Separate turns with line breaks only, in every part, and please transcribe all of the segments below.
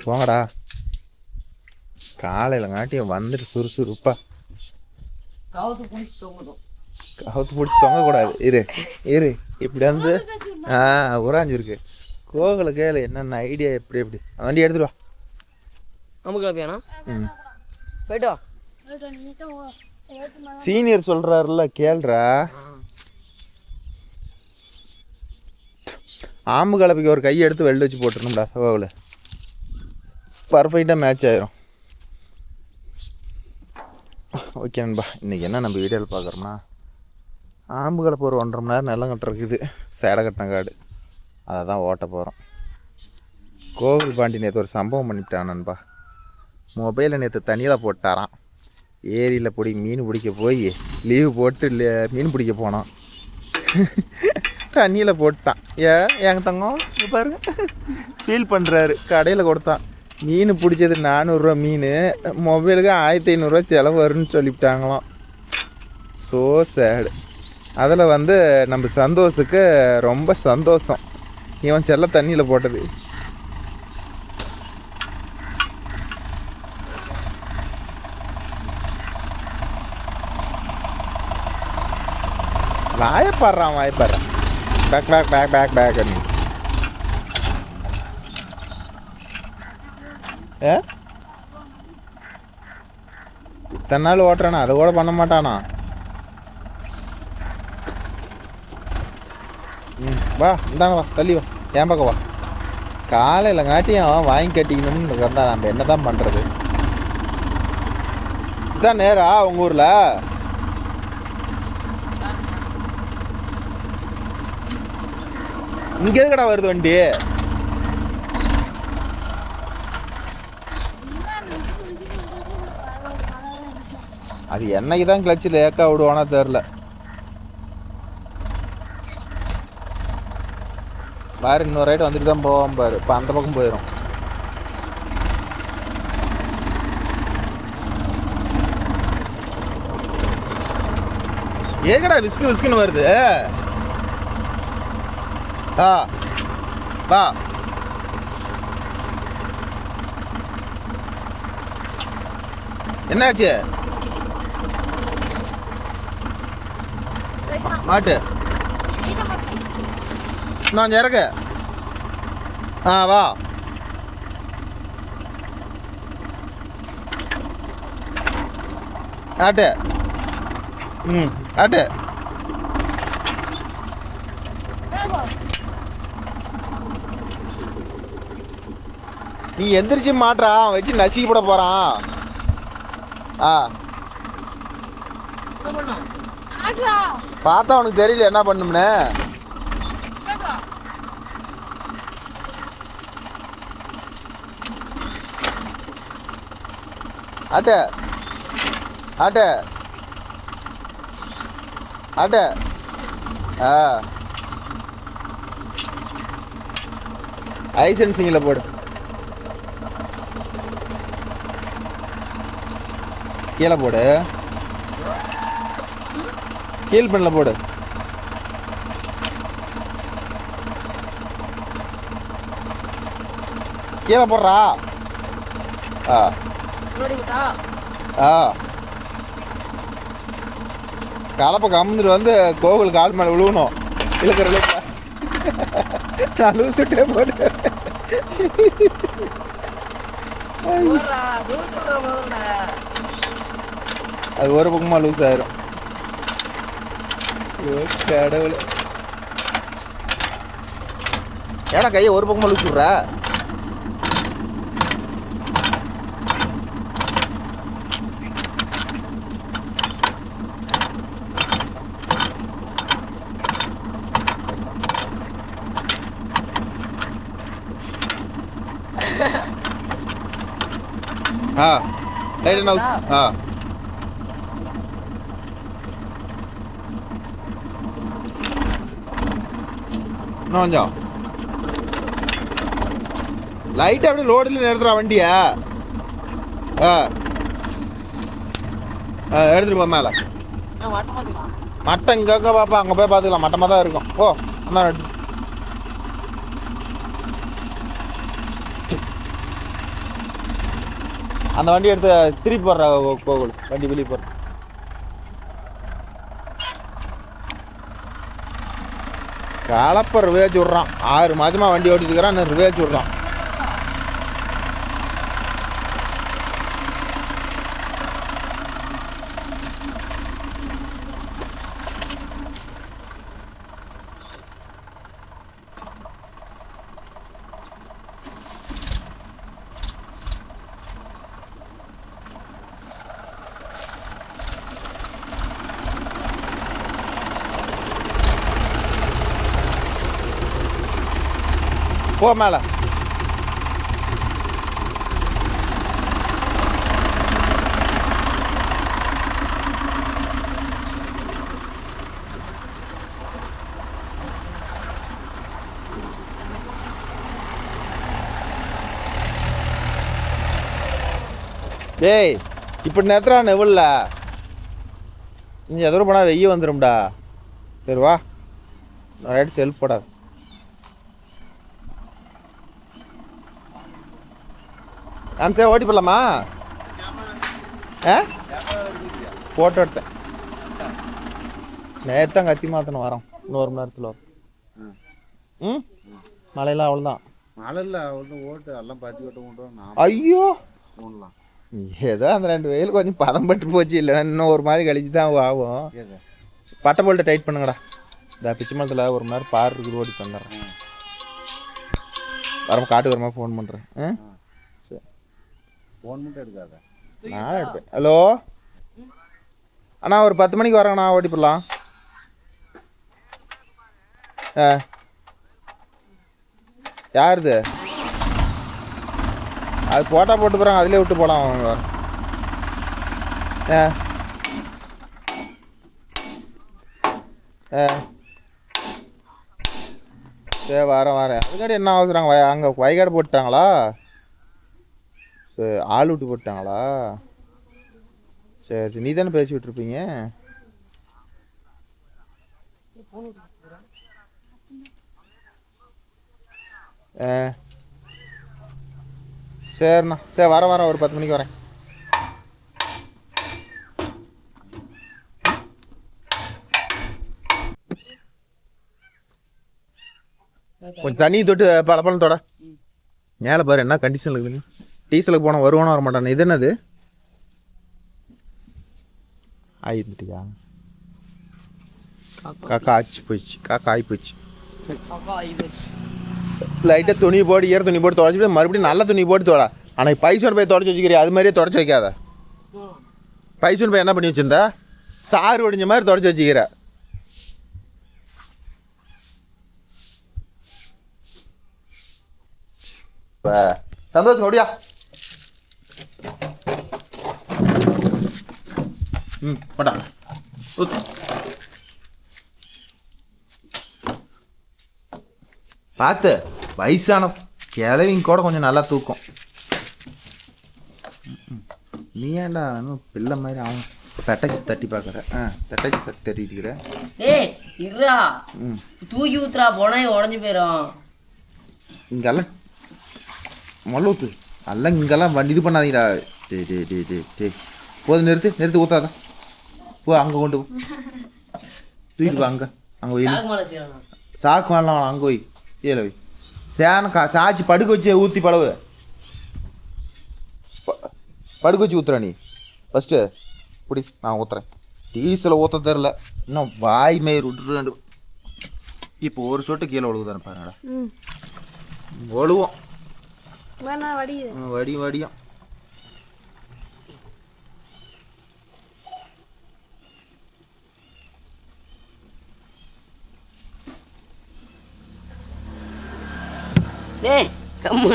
போங்கடா. காலையில் காட்டியும் வந்துட்டு சுறுசுறுப்பா கவுத்து பிடிச்சி தொங்கக்கூடாது. இரு இப்படி வந்து உராஞ்சிருக்கு. கோகுல கேளு என்னென்ன ஐடியா எப்படி எப்படி வண்டி எடுத்துட்டு வா.
போயிட்டோ
சீனியர் சொல்றாருல கேள்றா. ஆம்பு கலப்பைக்கு ஒரு கையை எடுத்து வெள்ள வச்சு போட்டுருணும்டா. கோகுல பர்ஃபெக்டாக மேட்ச் ஆயிரும். ஓகே நண்பா, இன்றைக்கி என்ன நம்ம வீடியோவில் பார்க்குறோம்னா ஆம்பு கலப்பை ஒரு 1.5 மணி நேரம் நிலம் கட்டுற இருக்குது. சேடை கட்டின காடு அதை தான் ஓட்ட போகிறோம். கோவில் பாண்டி நேற்று ஒரு சம்பவம் பண்ணிவிட்டான் நண்பா. மொபைலை நேற்று தண்ணியில் போட்டாரான். ஏரியில் மீன் பிடிக்க போய் லீவு போட்டு மீன் பிடிக்க போனோம். தண்ணியில் போட்டான். எங்கள் தங்கம் இங்கே பாருங்க ஃபீல் பண்ணுறாரு. கடையில் கொடுத்தான். மீன் பிடிச்சது 400 ரூபா மீன், மொபைலுக்கு 1500 ரூபா செலவு வரும்னு சொல்லிவிட்டாங்களாம். ஸோ சேடு. அதில் வந்து நம்ம சந்தோஷுக்கு ரொம்ப சந்தோஷம் இவன் செல்ல தண்ணியில் போட்டது. வாயப்படுறான் பேக் பேக் பேக் பேக் பேக் நீ இத்தனை நாள் ஓட்டுறானா அதை கூட பண்ண மாட்டானா. வா இந்தாங்க வா தள்ளி வா என் பக்கம் வா. காலையில் காட்டியும் வாங்கி கட்டிக்கணும்னு இருந்தா நம்ம என்ன தான் பண்ணுறது. இதுதான் நேரா உங்கள் ஊரில் இங்கே எதுக்கடா வருது வண்டி? அது என்னைக்கு தான் கிளச்சில் ஏக்கா விடுவானா தெரில. பாரு இன்னொரு ரைடு வந்துட்டு தான் போவான் பாரு. இப்போ அந்த பக்கம் போயிடும். ஏகடா விஸ்கு விஸ்குன்னு வருது. வா என்னாச்சு? மாட்டு நான் இறக்க. வா ஆட்டு. ஆட்டு நீ எந்திரிச்சு மாட்டுறான் வச்சு நசுக்கி போட போறான். பார்த்தா உனக்கு தெரியல என்ன பண்ணும்னு. ஆட்டு ஆட்டு ஆட்டு ஐசன்சிங்கில் போடு. கீழே போடு. கீழ் பண்ணல போடு. கீழே போடுறா. கலப்பை கம்மிட்டு வந்து கோகுல் கால் மேலே விழுவணும். இழுக்கிற நான் லூசுட்டே போட்டு அது ஒரு பக்கமாக லூஸ் ஆயிரும். கடவுள் ஏன்னா கையை ஒரு பக்கமாக லூஸ் விட்ற. லைட் என்ன இன்னும் கொஞ்சம் லைட்டாக அப்படியே லோடில் நிறுத்துறா வண்டியா. எடுத்துட்டு போ மேலே. மட்டம் இங்கே பாப்பா அங்கே போய் பார்த்துக்கலாம். மட்டமாக தான் இருக்கும். ஓ அந்த அந்த வண்டி எடுத்து திருப்பி போடுற கோகுல் வண்டி வெளியே போடுற. கலப்ப ரிவேஜ் விட்றான். 6 மாதமாக வண்டி ஓட்டிட்டு இருக்கிறான். இன்னும் ரிவேஜ் விட்றான். போ மேலே. டேய் இப்படி நேரத்தில் நெவல்ல நீ எதோ போனால் வெய்ய வந்துடும்டா. சரி வா, ரைட்டு செல்ஃப் போடாது. சார் ஓட்டி போடலாமா? ஃபோட்டோ எடுத்தேன். நேற்று கத்தி மாற்றணும் வரோம். இன்னொரு மணி நேரத்தில் வரும். ம் மழையெல்லாம் அவ்வளோதான்.
மழை இல்லை அவ்வளோ ஓட்டு எல்லாம் பற்றி கொட்ட கொண்டு.
ஐயோ
போடலாம்.
ஏதோ அந்த 2 வெயில் கொஞ்சம் பதம் பட்டு போச்சு. இல்லைன்னா இன்னும் ஒரு மாதிரி கழிச்சு தான் ஆகும். பட்டை போல்ட்டை டைட் பண்ணுங்கடா. இந்த பிச்சு மரத்தில் ஒரு மணி நேரம் பார் இருக்குது. ஓடி வந்துடுறேன். வரமா காட்டுக்கு வரமா ஃபோன் பண்ணுறேன். சரி
ஃபோன் மட்டும் எடுக்காத,
நான் எடுப்பேன். ஹலோ அண்ணா, ஒரு 10 மணிக்கு வரேங்கண்ணா. ஓட்டி போடலாம். யாருது? அது போட்டா போட்டு போகிறாங்க. அதிலே விட்டு போகலாம். அவங்க சரி வரேன். அதுக்காடி என்ன அவசரம்? அங்கே வயக்காடு போட்டாங்களா? சரி ஆள் விட்டு போட்டாங்களா? சரி நீ தானே பேசி விட்டுருப்பீங்க. சரிண்ணா. சரி வரேன். ஒரு 10 மணிக்கு வரேன். கொஞ்சம் தண்ணி தொட்டு பழப்பழம் தொட. மேலே பாரு என்ன கண்டிஷன் இருக்குதுங்க. டீசலுக்கு போனால் வருவானோ வர மாட்டானே. இது என்னது? ஆயிருந்துட்டியா? காக்கா ஆச்சு போயிடுச்சு. காக்கா ஆகி போயிடுச்சு. லைட்டாக துணி போட்டு ஈர துணி போட்டு தொடச்சிட்டு மறுபடியும் நல்ல துணி போட்டு தோட. ஆனால் பைசோன் போய் தொடச்சி வச்சுக்கிறியா? அது மாதிரியே தொடச்சி வைக்காத. பைசோன் போய் என்ன பண்ணி வச்சுருந்தா? சாறு ஒடிஞ்ச மாதிரி தொடச்சி வச்சுக்கிற. சந்தோஷம் ஓடியா. போட்டா பார்த்து வயசான கிழவிங்க கூட கொஞ்சம் நல்லா தூக்கும். நீ ஏன்டா இன்னும் பிள்ளை மாதிரி அவன் பெட்டக்ஸ் தட்டி பார்க்குற? பெட்டக்ஸ் தட்டி இருக்கிற.
டேய் இருடா. தூக்கி ஊத்துறா போனா உடஞ்சி போயிடும்.
இங்கெல்லாம் மொல்ல ஊத்து. எல்லாம் இங்கெல்லாம் வண்டி இது பண்ணாதீங்கடா. டே போதும், நிறுத்து ஊத்தாதான். போ அங்கே கொண்டு போ. தூக்கிட்டு போ. அங்கே போய் சாக்கு வேணலாம். அங்கே போய் கீழே போய் சேன சாச்சி படுக்க வச்சு ஊற்றி பழவு. படுக்க வச்சு ஊற்றுற நீ ஃபஸ்ட்டு. இப்படி நான் ஊற்றுறேன். டீசலை ஊற்ற தெரில. இன்னும் வாய் மயிர் விட்டுரு. இப்போ ஒரு சொட்டு கீழே ஒழுகுதானே பாருங்கடா. ஒழுவோம் வடியும்.
டேய் கம்மு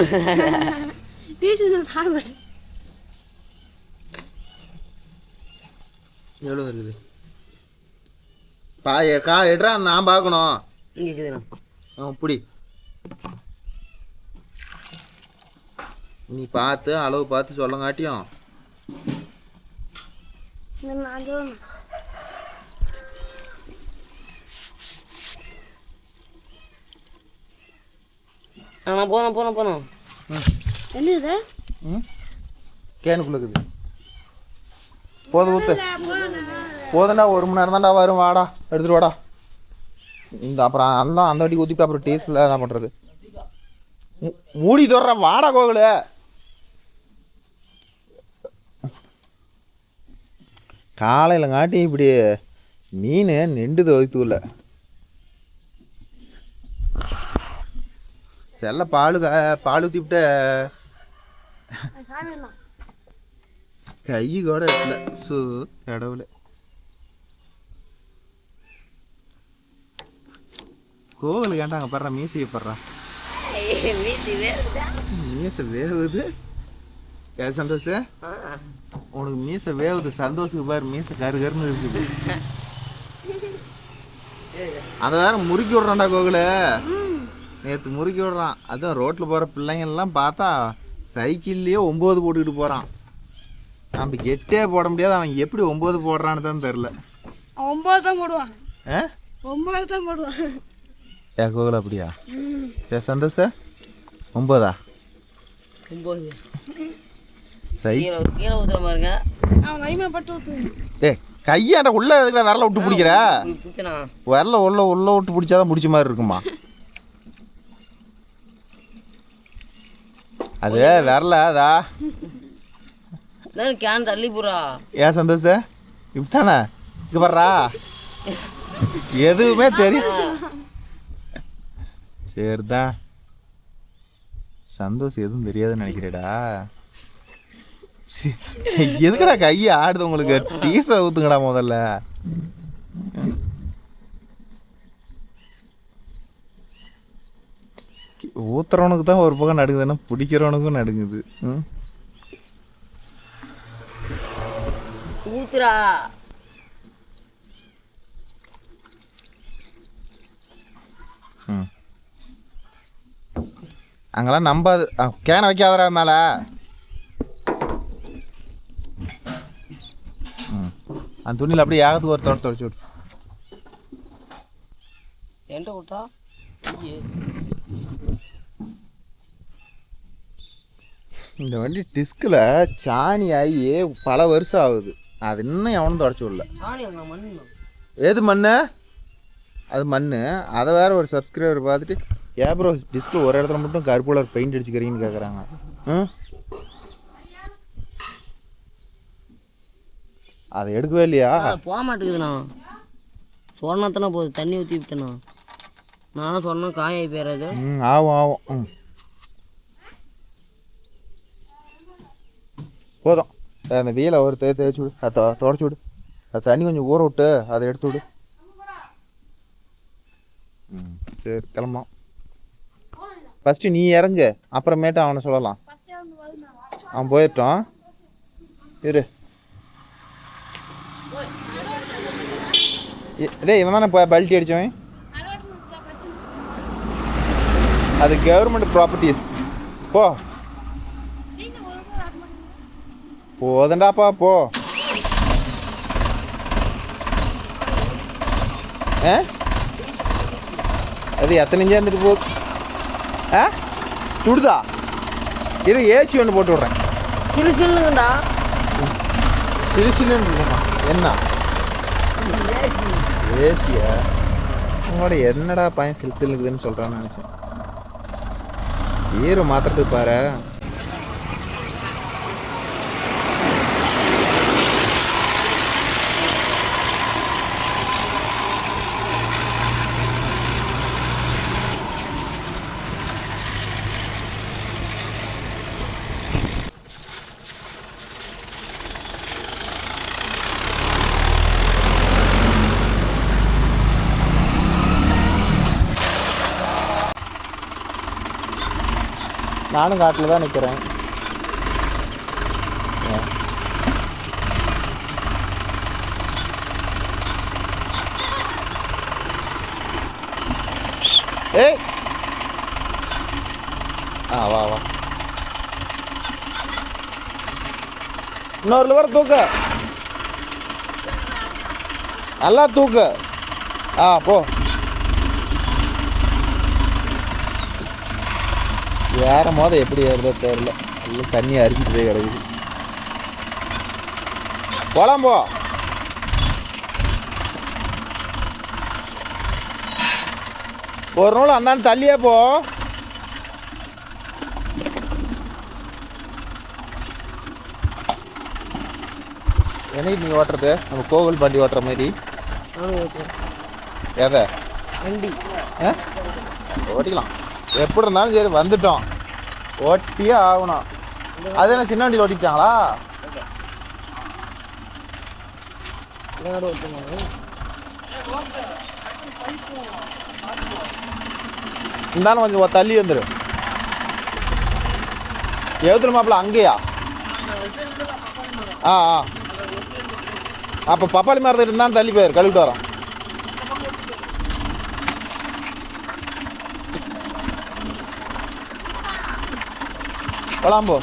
எவ்வளோ இருக்குது கா எடுறா. நான் பார்க்கணும்.
இங்கே இருக்குதுண்ணா.
இப்படி நீ பார்த்து அளவு பார்த்து சொல்லங்காட்டியும்.
போனோம். என்ன இது?
கேனுக்குள்ள இருக்குது. போதும் ஊற்று. போதுண்டா, 1 மணி நேரம் தான்டா வரும். வாடா எடுத்துட்டு வாடா. இந்த அப்புறம் அந்த வாட்டி ஊற்றிட்டு அப்புறம் டேஸ்ட்டில் என்ன பண்ணுறது? மூடி தோற வாடா கோகுல. காலையில் காட்டி இப்படி மீன் நெண்டுது வயிற்றுல. செல்ல பால் ஊற்றி விட்ட கை கூட இடத்துல. சு கடவுளை. கோவிலுக்கு கேட்டாங்க படுறா மீசையை படுறா. மீசை வேவுது. சந்தோஷ உனக்கு மீசை வேவுது. சந்தோஷத்துக்கு பாரு மீசை கருன்னு இருக்குது. அதை வேற முறுக்கி விட்றான்டா கோகுல. நேற்று முறுக்கி விட்றான். அதுவும் ரோட்டில் போகிற பிள்ளைங்கள்லாம் பார்த்தா சைக்கிள்லேயே 9 போட்டுக்கிட்டு போகிறான். நம்ம 8 போட முடியாது. அவன் எப்படி 9 போடுறான்னு தான் தெரில.
9 தான் போடுவான்.
9 தான் போடுவான். ஏ கோகுல அப்படியா? சந்தோஷ 9 சை
கீழே ஊத்துற பாருங்க.
ஏ கையாண்ட உள்ள எதுக்குடா விரல விட்டு பிடிக்கிற? விரல உள்ள விட்டு பிடிச்சாதான் பிடிச்ச மாதிரி இருக்குமா? அது விரல அதா
கேன் தள்ளி போறா.
ஏன் சந்தோஷ இப்பதானே இங்க வர்றா? எதுவுமே தெரியும். சரிதா சந்தோஷம் எதுவும் தெரியாதுன்னு நினைக்கிறேடா. எதுக்குடா கையை ஆடுது உங்களுக்கு? டீசை ஊத்துங்கடா முதல்ல. ஊத்துறவனுக்கு தான் ஒரு பக்கம் நடுங்குதுன்னா பிடிக்கிறவனுக்கும் நடுங்குது.
ஊத்துறா.
அங்கெல்லாம் நம்பாது. கேனை வைக்காதரா மேலே. அந்த துணியில் அப்படியே ஏகத்துக்கு ஒரு தொடச்சி விட்டு
என்கிட்ட விட்டா.
இந்த வண்டி டிஸ்கில் சாணி ஆகி பல வருஷம் ஆகுது. அது இன்னும் எவனும் தொடச்சி விடல. ஏது மண்? அது மண். அதை வேற ஒரு சப்ஸ்கிரைபர் பார்த்துட்டு ஏப்ரோ டிஸ்கில் ஒரு இடத்துல மட்டும் கருப்பு கலர் பெயிண்ட் அடிச்சுக்கிறீங்கன்னு கேட்குறாங்க. அதை எடுக்கவே இல்லையா?
போக மாட்டேங்குதுண்ணா. சொன்னத்தானே போகுது. தண்ணி ஊற்றி விட்டேண்ணா. நானும் சொன்னேன் காயாகி போயிடாது.
ஆகும். போதும். அந்த வீலை ஒரு தேய்ச்சி விடு. அதை தொடச்சி விடு. அது தண்ணி கொஞ்சம் ஊற விட்டு அதை எடுத்து விடு. சரி கிளம்பலாம். ஃபஸ்ட்டு நீ இறங்கு, அப்புறமேட்டு அவனை சொல்லலாம். அவன் போயிட்டோம். இரு. இதே இவன் தானே பல்ட்டி அடித்தவன். அது கவர்மெண்ட் ப்ராப்பர்ட்டிஸ். போதண்டாப்பா போ. அது எத்தனை இஞ்சு வந்துட்டு போகுது? சுடுதா? இரு ஏசி ஒன்று போட்டு விட்றேன்.
சிலுசிலுங்கடா.
சிலுசிலுன்னு இருக்குமா? என்ன ஏசியா? உங்களோட என்னடா பையன் சிலுசிலுக்குதுன்னு சொல்கிறான்னு நினச்சேன். ஈர மாத்திரத்துக்கு பாரு. நானும் காட்டில் தான் நிற்கிறேன். ஏய் வா இன்னொரு லிவர் தூக்க. நல்லா தூக்கு. போ. ஏறும் போது எப்படி ஏறுதோ தெரியல. எல்லாம் தண்ணி அரிச்சிட்டு போய் கிடக்குது. போலாம் போ. ஒரு நூல் அந்தாண்டு தள்ளியே போ. என்னைக்கு நீ ஓட்டுறது? நம்ம கோவில் பாண்டி ஓட்டுற மாதிரி.
நானும் ஓட்டுறேன்.
எதை
வண்டி
ஓட்டிக்கலாம். எப்படி இருந்தாலும் சரி, வந்துட்டோம், ஓட்டியே ஆகணும். அது என்ன சின்ன வண்டியில் ஓட்டிட்டாங்களா? இருந்தாலும் கொஞ்சம் தள்ளி வந்துடும். எவ்வளோ மாப்பிள்ள அங்கேயா? ஆ ஆ அப்போ பப்பாளி மரத்துக்கு இருந்தாலும் தள்ளி போயிரு, கழுவிட்டு வரோம். போலாம் போ.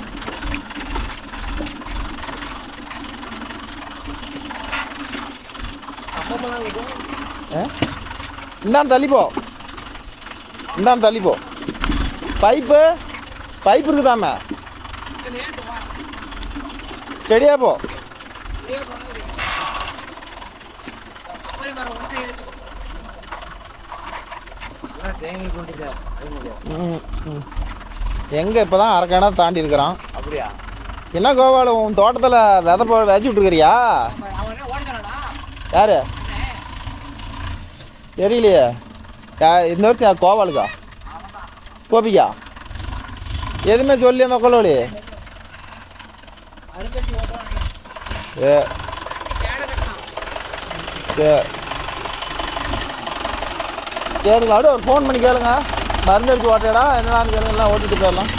இந்தாண்டு தள்ளி போ, இந்தாண்டு தள்ளி போ. பைப்பு இருக்குதாம, ஸ்டெடியா போ. எங்க இப்பதான் அரை கிணறு தாண்டி இருக்கிறான்.
அப்படியா?
என்ன கோபால், உன் தோட்டத்தில் விதை விதைச்சி விட்டுருக்கிறியா? யாரு தெரியலையே. இந்த வருஷம் கோபாலுக்கா கோபிக்கா எதுவுமே சொல்லி அந்த கொள்ளவழி. ஏ சரிங்களா, அப்படியே ஒரு ஃபோன் பண்ணி கேளுங்க. மருந்து அடிச்சு ஓட்டடா என்னடான்னு கேளுங்க, எல்லாம் ஓட்டிட்டு போயிடலாம்.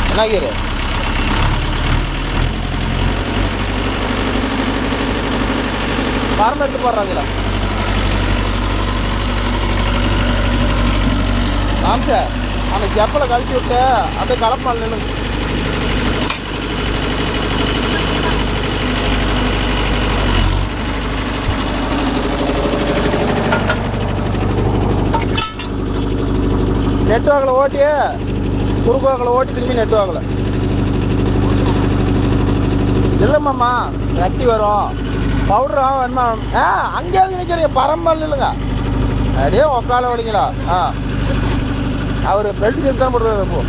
என்ன கீரு? மரம் எடுத்து போடுறாங்களா? ஆமாம் சார், அந்த செப்பலை கழிச்சு விட்டு அப்படியே கலப்பால் நின்று. நெட்வாக்கில் ஓட்டி குறுக்குவாக்கில் ஓட்டி திரும்பி நெட்வாக்கில் இல்லைம்மாம்மா கட்டி வரும். பவுட்ரு வேணுமா? அங்கே நினைக்கிறீங்க பரம்பல் இல்லைங்க, அப்படியே உக்கால வலிங்களா? அவர் பெல்ட் சேர்த்து தான் போடுறாரு. இப்போ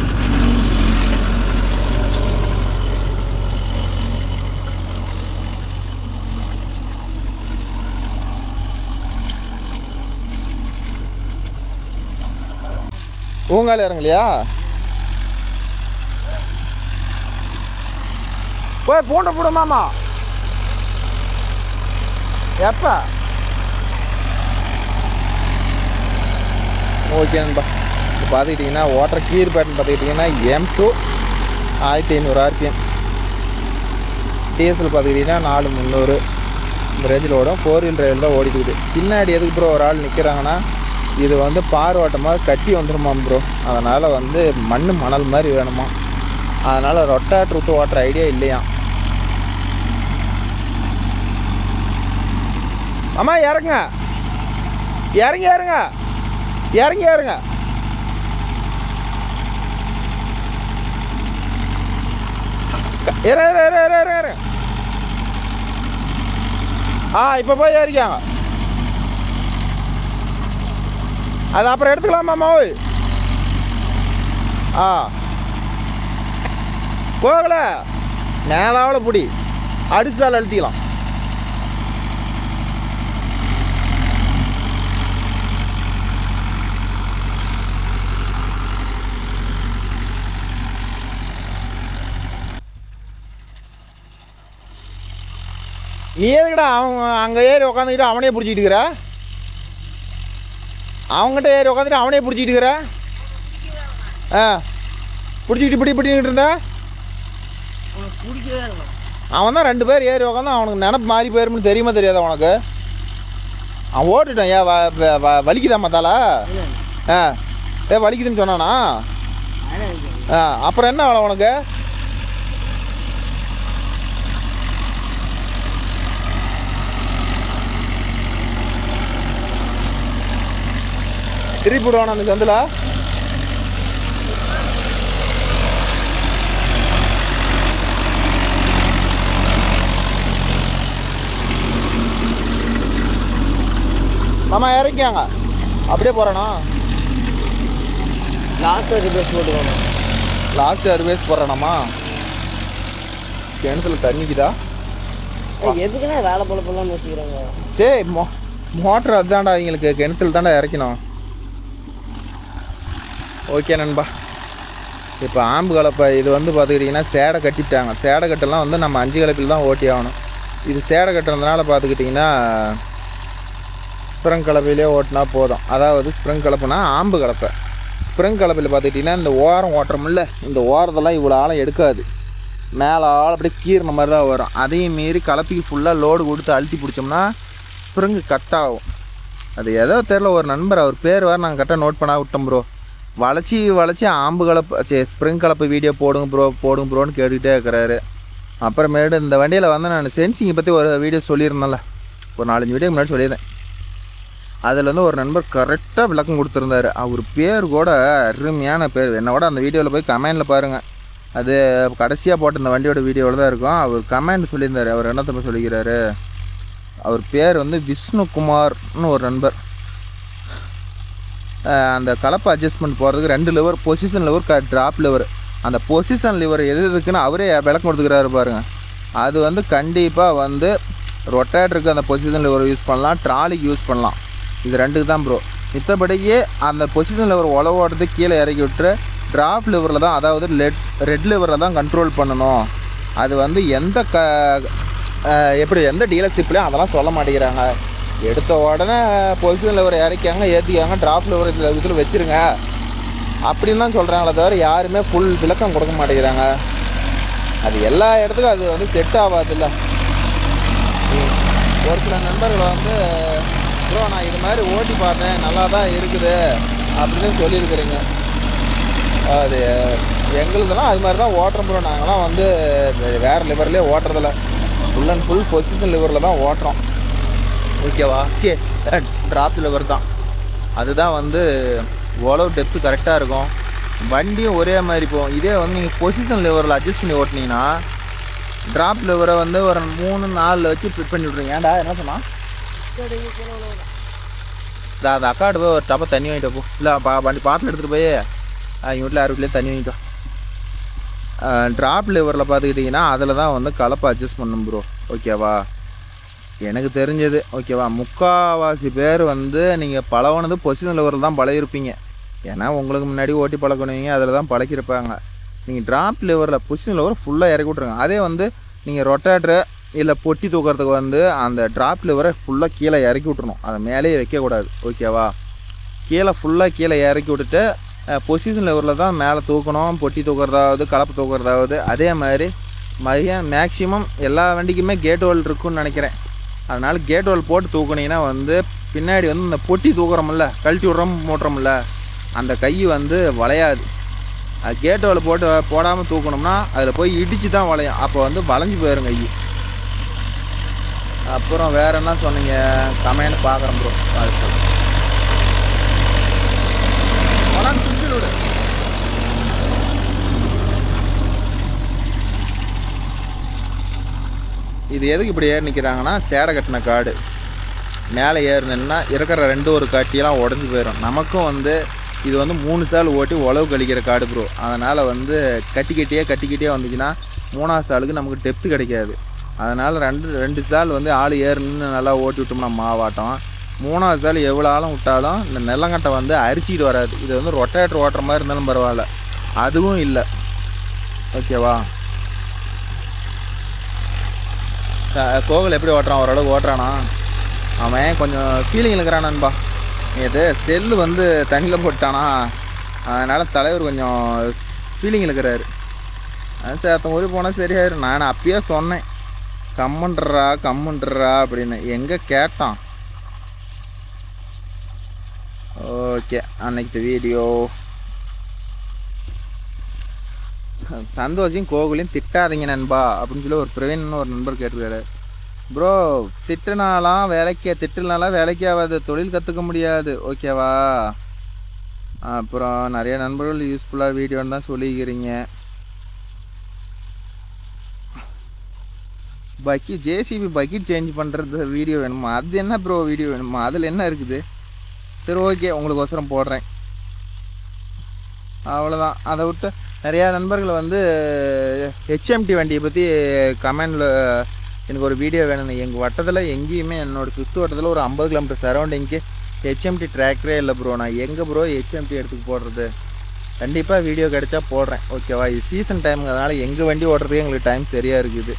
ஊங்கால இறங்கலையா? போய் பூண்டை போடுமாமா. எப்போ? ஓகே நண்பா. இப்போ பார்த்துக்கிட்டிங்கன்னா ஓட்டர் கீர் பேட்டன் பார்த்துக்கிட்டிங்கன்னா M2 1500 RPM, டீசல் பார்த்துக்கிட்டிங்கன்னா 4300 இந்த ரேஞ்சில் ஓடும். 4 வீல் டிரைவில் தான் ஓடிட்டுக்குது. பின்னாடி எதுக்கு ப்ரோ ஒரு ஆள் நிற்கிறாங்கன்னா, இது வந்து பார்வாட்டமாக கட்டி வந்துடுமாம் ப்ரோ. அதனால் வந்து மணல் மாதிரி வேணுமா, அதனால் ரொட்டாட்டர் விட்டு ஓட்டுற ஐடியா இல்லையா. அம்மா இறங்க, இறங்கி இறங்க, இறங்கி இறங்க. இறங்க. இப்போ போய் ஏறிக்காங்க. அது அப்புறம் எடுத்துக்கலாமாம்மா? ஓய் போகல மேலாவில் பிடி, அடிச்சால் அழுத்திக்கலாம். நீ எதுக்கடா அவங்க அங்கே ஏறி உக்காந்துக்கிட்டு அவனே பிடிச்சிட்டு இருக்கிற? அவங்ககிட்ட ஏறி உக்காந்துட்டு அவனே பிடிச்சிட்டு இருக்கிற? பிடிச்சிக்கிட்டு இப்படிக்கிட்டு இருந்த அவன் தான் 2 பேர் ஏறி உக்காந்து அவனுக்கு நினப்பு மாறி போயிருமுன்னு தெரியுமா தெரியாதா உனக்கு? அவன் ஓட்டுட்டான். ஏன் வலிக்குதாம்மா தலை? வலிக்குதுன்னு சொன்னானா? அப்புறம் என்ன வேலை உனக்கு? திருப்பி விடுவானா அந்த சந்தில்? மாமா இறக்கியாங்க அப்படியே போகிறேண்ணா.
லாஸ்ட் ரிப்பேர்ஸ் போட்டுக்கோங்க.
லாஸ்ட் அறுபேஸ் போகிறேண்ணாம்மா. கிணத்துல தண்ணிக்குதா?
எதுக்குன்னா வேலை போல போலான்னு வச்சுக்கிறாங்க.
டேய் மோட்டர் அதுதான்டா அவங்களுக்கு கிணத்துல தான்டா இறக்கணும். ஓகே நண்பா. இப்போ ஆம்பு கலப்பை இது வந்து பார்த்துக்கிட்டிங்கன்னா சேடை கட்டிட்டாங்க. சேடை கட்டெல்லாம் வந்து நம்ம 5 கலப்பில் தான் ஓட்டி ஆகணும். இது சேடை கட்டுறதுனால பார்த்துக்கிட்டிங்கன்னா ஸ்ப்ரிங் கலப்பையிலே ஓட்டினா போதும். அதாவது ஸ்ப்ரிங் கலப்புனா ஆம்பு கலப்பை. ஸ்ப்ரிங் கலப்பையில் பார்த்துக்கிட்டிங்கன்னா இந்த ஓரம் ஓட்டுறோம்ல, இந்த ஓரத்தெல்லாம் இவ்வளோ ஆழம் எடுக்காது. மேலே ஆள் அப்படியே கீறின மாதிரி தான் வரும். அதையும் மீறி கலப்பிக்கு ஃபுல்லாக லோடு கொடுத்து அழுத்தி பிடிச்சோம்னா ஸ்ப்ரிங்கு கட் ஆகும். அது ஏதோ தெரில, ஒரு நண்பர் அவர் பேர் வேறு நாங்கள் கரெக்டாக நோட் பண்ண விட்டோம் ப்ரோ. வளைச்சி ஆம்பு கலப்பு ஸ்ப்ரிங் கலப்பு வீடியோ போடுங்க ப்ரோன்னு கேட்டுக்கிட்டே இருக்கிறாரு. அப்புறமேட்டு இந்த வண்டியில் வந்து நான் சென்சிங்கை பற்றி ஒரு வீடியோ சொல்லியிருந்தேன்ல, ஒரு 4-5 வீடியோ முன்னாடி சொல்லியிருந்தேன். அதில் வந்து ஒரு நண்பர் கரெக்டாக விளக்கம் கொடுத்துருந்தாரு. அவர் பேர் கூட அருமையான பேர். என்னோட அந்த வீடியோவில் போய் கமெண்டில் பாருங்கள். அது கடைசியாக போட்ட இந்த வண்டியோட வீடியோவில் தான் இருக்கும். அவர் கமெண்ட் சொல்லியிருந்தார். அவர் என்ன தம்பி சொல்லிக்கிறாரு, அவர் பேர் வந்து விஷ்ணுகுமார்னு ஒரு நண்பர். அந்த கலப்பை அட்ஜஸ்ட்மெண்ட் போகிறதுக்கு 2 liver, position liver, drop liver. அந்த பொசிஷன் லிவர் எதுக்குன்னு அவரே விளக்கம் கொடுத்துக்கிறாரு பாருங்கள். அது வந்து கண்டிப்பாக வந்து ரொட்டேட்டருக்கு அந்த பொசிஷன் லிவர் யூஸ் பண்ணலாம், ட்ராலிக்கு யூஸ் பண்ணலாம். இது 2க்கு தான் ப்ரோ. மித்தபடியே அந்த பொசிஷன் லிவர் உழவோடுறது கீழே இறக்கி விட்டு ட்ராப் லிவரில் தான், அதாவது ரெட் லிவரில் தான் கண்ட்ரோல் பண்ணணும். அது வந்து எந்த டீலர்ஷிப்லையும் அதெல்லாம் சொல்ல மாட்டேங்கிறாங்க. எடுத்த உடனே பொசிஷன் லிவர் இறக்கியாங்க, ஏற்றிக்காங்க, ட்ராப் லிவர் இதில் வச்சுருங்க அப்படின்னு தான் சொல்கிறாங்களே தவிர யாருமே ஃபுல் விளக்கம் கொடுக்க மாட்டேங்கிறாங்க. அது எல்லா இடத்துக்கும் அது வந்து செட் ஆகாதுல்ல. ஒரு சில நண்பர்கள் வந்து ப்ரோ நான் இது மாதிரி ஓட்டி பார்த்தேன், நல்லா தான் இருக்குது அப்படின்னு சொல்லியிருக்கிறீங்க. அது எங்களுதெல்லாம் அது மாதிரி தான் ஓட்டுறோம் ப்ரோ. நாங்களாம் வந்து வேறு லிவர்லேயே ஓட்டுறதில்ல, ஃபுல் அண்ட் ஃபுல் பொசிஷன் லிவரில் தான் ஓட்டுறோம். ஓகேவா? ட்ராப் லிவர் தான். அதுதான் வந்து ஓலவு டெப்த்து கரெக்டாக இருக்கும், வண்டியும் ஒரே மாதிரி போகும். இதே வந்து நீங்கள் பொசிஷன் லிவரில் அட்ஜஸ்ட் பண்ணி ஓட்டினீங்கன்னா ட்ராப் லிவரை வந்து ஒரு 3-4 வச்சு ஃபிட் பண்ணி விட்ருங்க. ஏன்டா என்ன சொன்னால் அது அக்காட்டு போய் ஒரு டப்பா தண்ணி வாங்கிட்டு போ. இல்லை வண்டி பாட்டில் எடுத்துகிட்டு போய் எங்கள் வீட்டில் 6 வீட்லேயே தண்ணி வாங்கிட்டோம். ட்ராப் லிவரில் பார்த்துக்கிட்டிங்கன்னா அதில் தான் வந்து கலப்பை அட்ஜஸ்ட் பண்ணும் ப்ரோ. ஓகேவா? எனக்கு தெரிஞ்சது. ஓகேவா? முக்கால்வாசி பேர் வந்து நீங்கள் பழகினது பொசிஷன் லிவரில் தான் பழகிருப்பீங்க. ஏன்னா உங்களுக்கு முன்னாடி ஓட்டி பழக்கணுவீங்க, அதில் தான் பழக்கிருப்பாங்க. நீங்கள் ட்ராப் லிவரில் பொசிஷன் லிவர் ஃபுல்லாக இறக்கி விட்ருங்க. அதே வந்து நீங்கள் ரொட்டேட்டரு இல்லை பொட்டி தூக்கிறதுக்கு வந்து அந்த ட்ராப் லிவரை ஃபுல்லாக கீழே இறக்கி விட்றணும், அதை மேலேயே வைக்கக்கூடாது. ஓகேவா? கீழே இறக்கி விட்டுட்டு பொசிஷன் லிவரில் தான் மேலே தூக்கணும். பொட்டி தூக்கிறதாவது கலப்பு தூக்கிறதாவது. அதே மாதிரி மேக்ஸிமம் எல்லா வண்டிக்குமே கேட் ஹோல் இருக்குன்னு நினைக்கிறேன். அதனால் கேட் ஹோல் போட்டு தூக்குனீங்கன்னா வந்து பின்னாடி வந்து இந்த பொட்டி தூக்குறோம்ல, கழட்டி விட்றோம் மூட்டுறோம்ல, அந்த கை வந்து வளையாது. கேட் ஹோல் போடாமல் தூக்கணும்னா அதில் போய் இடித்து தான் வளையும். அப்போ வந்து வளைஞ்சி போயிடும் கை. அப்புறம் வேறு என்ன சொன்னீங்க கமெண்ட் பார்க்குறேன் ப்ரோ. இது எதுக்கு இப்படி ஏறி நிற்கிறாங்கன்னா, சேடை கட்டின காடு மேலே ஏறினா இருக்கிற 2 காட்டியெல்லாம் உடஞ்சி போயிடும். நமக்கும் வந்து இது வந்து 3 சால் ஓட்டி உழவு கழிக்கிற காடு ப்ரோ. அதனால் வந்து கட்டிக்கிட்டே வந்துச்சுன்னா 3ஆவது சாலுக்கு நமக்கு டெப்த்து கிடைக்காது. அதனால் 2 சால் வந்து ஆள் ஏறுன்னு நல்லா ஓட்டி விட்டோம்னா மாவாட்டம். 3ஆவது சால் எவ்வளோ ஆழம் விட்டாலும் இந்த நெல்லங்கட்டை வந்து அரிச்சிக்கிட்டு வராது. இது வந்து ரொட்டேட்டர் ஓட்டுற மாதிரி இருந்தாலும் பரவாயில்ல, அதுவும் இல்லை. ஓகேவா? கோவில் எப்படி ஓட்டுறான்? ஓரளவுக்கு ஓட்டுறானா? அவன் கொஞ்சம் ஃபீலிங் இருக்கிறான் நண்பா. இது செல்லு வந்து தண்ணியில் போட்டானா, அதனால் தலைவர் கொஞ்சம் ஃபீலிங் இருக்கிறாரு. சேத்த ஊருக்கு போனால் சரியாயிரும். நான் அப்பயே சொன்னேன் கம்முன்றா அப்படின்னு. எங்கே கேட்டான்? ஓகே, அன்னைக்கு வீடியோ சந்தோஷையும் கோகுலையும் திட்டாதீங்க நண்பா அப்படின்னு சொல்லி ஒரு பிரவீன் ஒரு நண்பர் கேட்டுருக்காரு. ப்ரோ திட்டுனாலாம் வேலைக்கு ஆகாது, தொழில் கற்றுக்க முடியாது. ஓகேவா? அப்புறம் நிறைய நண்பர்கள் யூஸ்ஃபுல்லாக வீடியோன்னு தான் சொல்லிக்கிறீங்க. ஜேசிபி பக்கெட் சேஞ்ச் பண்ணுறது வீடியோ வேணுமா? அது என்ன ப்ரோ வீடியோ வேணுமா? அதில் என்ன இருக்குது? சரி ஓகே, உங்களுக்கு ஒசரம் போடுறேன், அவ்வளோதான். அதை விட்டு நிறையா நண்பர்கள் வந்து ஹெச்எம்டி வண்டியை பற்றி கமெண்டில் எனக்கு ஒரு வீடியோ வேணும்னு. எங்கள் வட்டத்தில் எங்கேயுமே என்னோடய சுற்று வட்டத்தில் ஒரு 50 கிலோமீட்டர் சரௌண்டிங்க்கு ஹெச்எம்டி டிராக்டரே இல்லை ப்ரோ. நான் எங்கே ப்ரோ ஹெச்எம்டி எடுத்துக்கு போடுறது? கண்டிப்பாக வீடியோ கிடைச்சா போடுறேன், ஓகேவா? இது சீசன் டைமுங்கிறதுனால எங்கள் வண்டி ஓட்டுறதுக்கு எங்களுக்கு டைம் சரியாக இருக்குது.